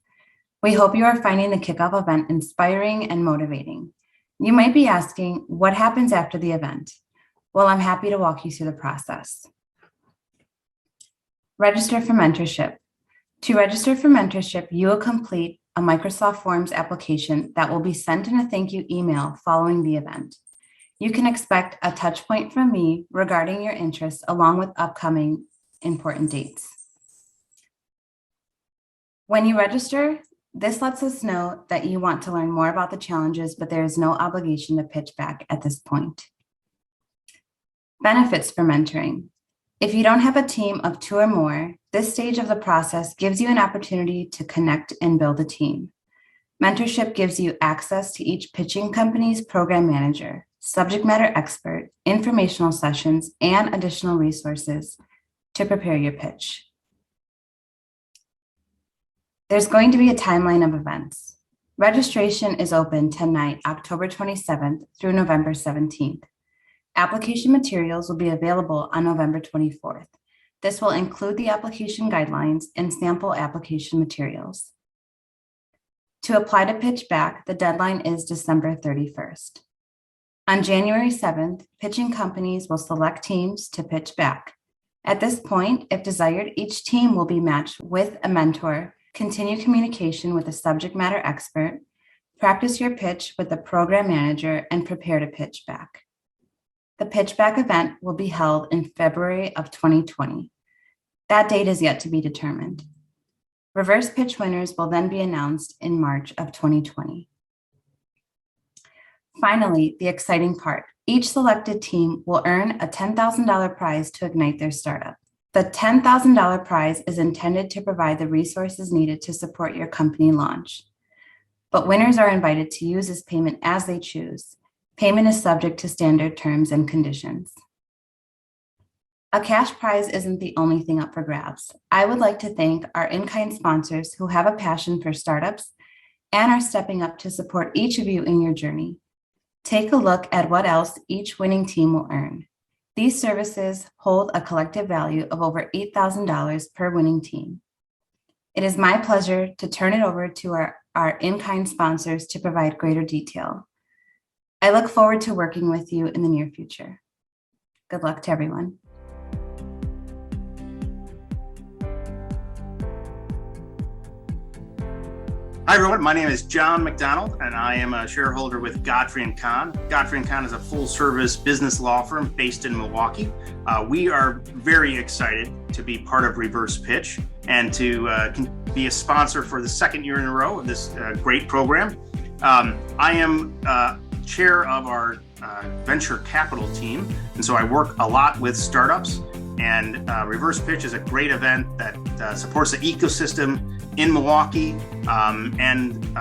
Speaker 9: We hope you are finding the Kickoff event inspiring and motivating. You might be asking, what happens after the event? Well, I'm happy to walk you through the process. Register for mentorship. To register for mentorship, you will complete a Microsoft Forms application that will be sent in a thank you email following the event. You can expect a touch point from me regarding your interests along with upcoming important dates. When you register, this lets us know that you want to learn more about the challenges, but there is no obligation to pitch back at this point. Benefits for mentoring. If you don't have a team of 2 or more, this stage of the process gives you an opportunity to connect and build a team. Mentorship gives you access to each pitching company's program manager, subject matter expert, informational sessions, and additional resources to prepare your pitch. There's going to be a timeline of events. Registration is open tonight, October 27th through November 17th. Application materials will be available on November 24th. This will include the application guidelines and sample application materials. To apply to pitch back, the deadline is December 31st. On January 7th, pitching companies will select teams to pitch back. At this point, if desired, each team will be matched with a mentor, continue communication with a subject matter expert, practice your pitch with the program manager, and prepare to pitch back. The pitchback event will be held in February of 2020. That date is yet to be determined. Reverse pitch winners will then be announced in March of 2020. Finally, the exciting part. Each selected team will earn a $10,000 prize to ignite their startup. The $10,000 prize is intended to provide the resources needed to support your company launch. But winners are invited to use this payment as they choose. Payment is subject to standard terms and conditions. A cash prize isn't the only thing up for grabs. I would like to thank our in-kind sponsors who have a passion for startups and are stepping up to support each of you in your journey. Take a look at what else each winning team will earn. These services hold a collective value of over $8,000 per winning team. It is my pleasure to turn it over to our in-kind sponsors to provide greater detail. I look forward to working with you in the near future. Good luck to everyone.
Speaker 12: Hi everyone, my name is John McDonald and I am a shareholder with Godfrey & Kahn. Godfrey & Kahn is a full-service business law firm based in Milwaukee. We are very excited to be part of Reverse Pitch and to be a sponsor for the second year in a row of this great program. I am chair of our venture capital team, and so I work a lot with startups, and Reverse Pitch is a great event that supports the ecosystem in Milwaukee and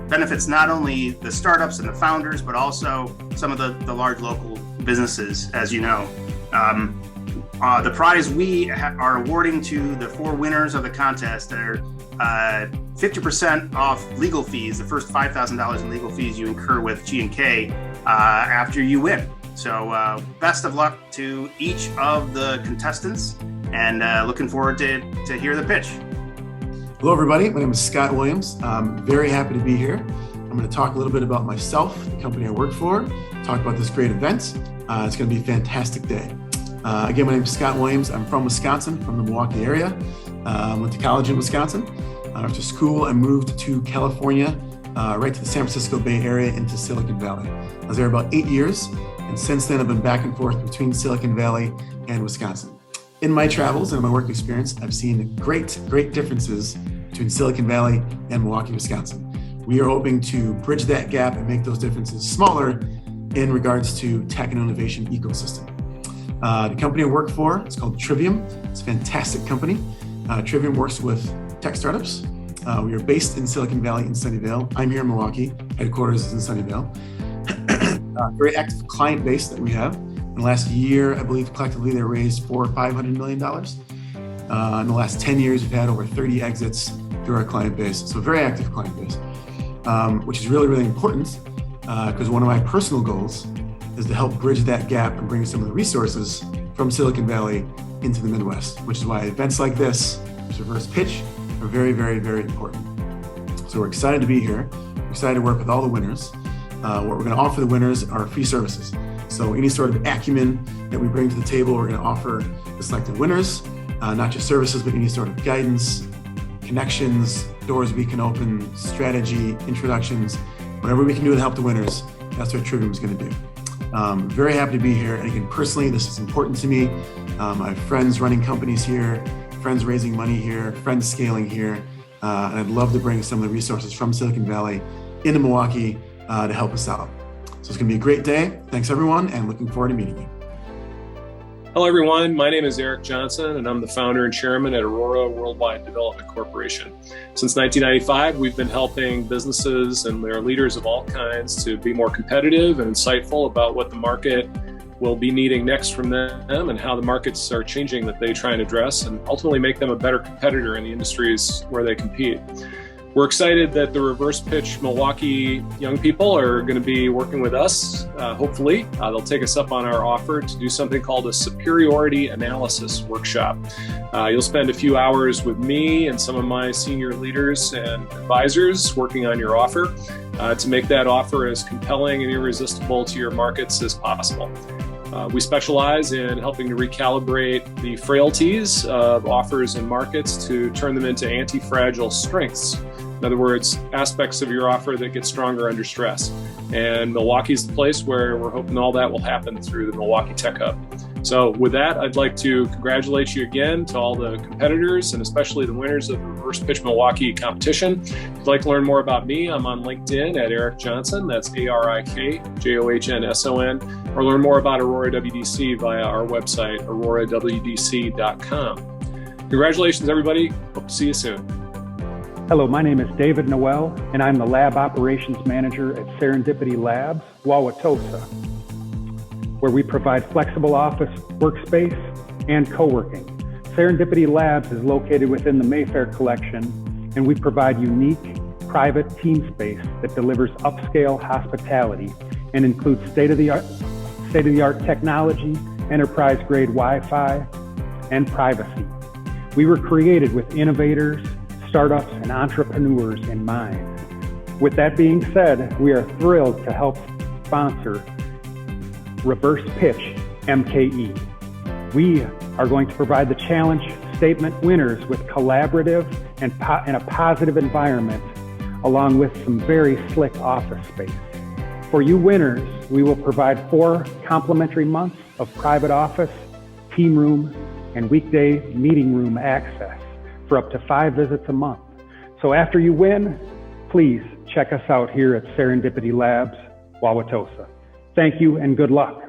Speaker 12: benefits not only the startups and the founders, but also some of the large local businesses, as you know. The prize we are awarding to the 4 winners of the contest are 50% off legal fees, the first $5,000 in legal fees you incur with G&K after you win. So best of luck to each of the contestants, and looking forward to hear the pitch.
Speaker 13: Hello everybody, my name is Scott Williams. I'm very happy to be here. I'm going to talk a little bit about myself, the company I work for, talk about this great event. It's going to be a fantastic day. Again, my name is Scott Williams. I'm from Wisconsin, from the Milwaukee area. Went to college in Wisconsin. After school, I moved to California, right to the San Francisco Bay Area into Silicon Valley. I was there about 8 years, and since then I've been back and forth between Silicon Valley and Wisconsin. In my travels and my work experience, I've seen great differences between Silicon Valley and Milwaukee, Wisconsin. We are hoping to bridge that gap and make those differences smaller in regards to tech and innovation ecosystem. The company I work for, it's called Trivium. It's a fantastic company. Trivium works with tech startups. We are based in Silicon Valley in Sunnyvale. I'm here in Milwaukee. Headquarters is in Sunnyvale. Very active client base that we have. In the last year, I believe collectively they raised $400 or $500 million. In the last 10 years, we've had over 30 exits through our client base. So a very active client base, which is really important because one of my personal goals is to help bridge that gap and bring some of the resources from Silicon Valley into the Midwest, which is why events like this, Reverse Pitch, are very important. So we're excited to be here. We're excited to work with all the winners. What we're going to offer the winners are free services. So any sort of acumen that we bring to the table, we're going to offer the selected winners, not just services, but any sort of guidance, connections, doors we can open, strategy, introductions, whatever we can do to help the winners. That's what Trivium is going to do. Very happy to be here. And again, personally, this is important to me. I have friends running companies here, friends raising money here, friends scaling here. And I'd love to bring some of the resources from Silicon Valley into Milwaukee to help us out. So it's going to be a great day. Thanks everyone, and looking forward to meeting you.
Speaker 15: Hello everyone, my name is Eric Johnson and I'm the founder and chairman at Aurora Worldwide Development Corporation. Since 1995, we've been helping businesses and their leaders of all kinds to be more competitive and insightful about what the market will be needing next from them and how the markets are changing that they try and address, and ultimately make them a better competitor in the industries where they compete. We're excited that the Reverse Pitch Milwaukee young people are going to be working with us. Hopefully, they'll take us up on our offer to do something called a Superiority Analysis Workshop. You'll spend a few hours with me and some of my senior leaders and advisors working on your offer to make that offer as compelling and irresistible to your markets as possible. We specialize in helping to recalibrate the frailties of offers and markets to turn them into anti-fragile strengths. In other words, aspects of your offer that get stronger under stress. And Milwaukee's the place where we're hoping all that will happen through the Milwaukee Tech Hub. So with that, I'd like to congratulate you again to all the competitors and especially the winners of the Reverse Pitch Milwaukee competition. If you'd like to learn more about me, I'm on LinkedIn at Eric Johnson, that's ARIKJOHNSON, or learn more about Aurora WDC via our website, aurorawdc.com. Congratulations, everybody. Hope to see you soon.
Speaker 16: Hello, my name is David Noel, and I'm the Lab Operations Manager at Serendipity Labs, Wauwatosa, where we provide flexible office workspace and co-working. Serendipity Labs is located within the Mayfair collection, and we provide unique private team space that delivers upscale hospitality and includes state-of-the-art technology, enterprise-grade Wi-Fi, and privacy. We were created with innovators, startups, and entrepreneurs in mind. With that being said, we are thrilled to help sponsor Reverse Pitch MKE. We are going to provide the challenge statement winners with collaborative and a positive environment, along with some very slick office space. For you winners, we will provide 4 complimentary months of private office, team room, and weekday meeting room access for up to 5 visits a month. So after you win, please check us out here at Serendipity Labs, Wauwatosa. Thank you and good luck.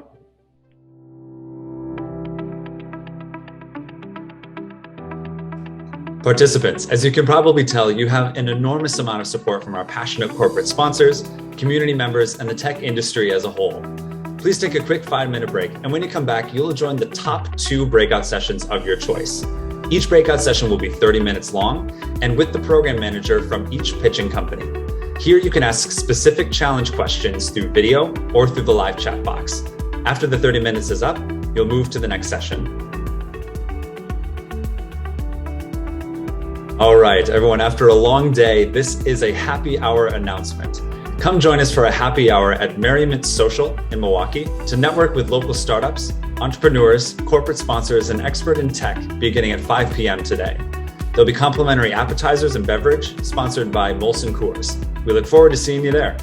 Speaker 1: Participants, as you can probably tell, you have an enormous amount of support from our passionate corporate sponsors, community members, and the tech industry as a whole. Please take a quick 5-minute break, and when you come back, you'll join the top 2 breakout sessions of your choice. Each breakout session will be 30 minutes long, and with the program manager from each pitching company. Here you can ask specific challenge questions through video or through the live chat box. After the 30 minutes is up, you'll move to the next session. All right, everyone, after a long day, this is a happy hour announcement. Come join us for a happy hour at Merriment Social in Milwaukee to network with local startups, entrepreneurs, corporate sponsors, and expert in tech beginning at 5 p.m. today. There'll be complimentary appetizers and beverage sponsored by Molson Coors. We look forward to seeing you there.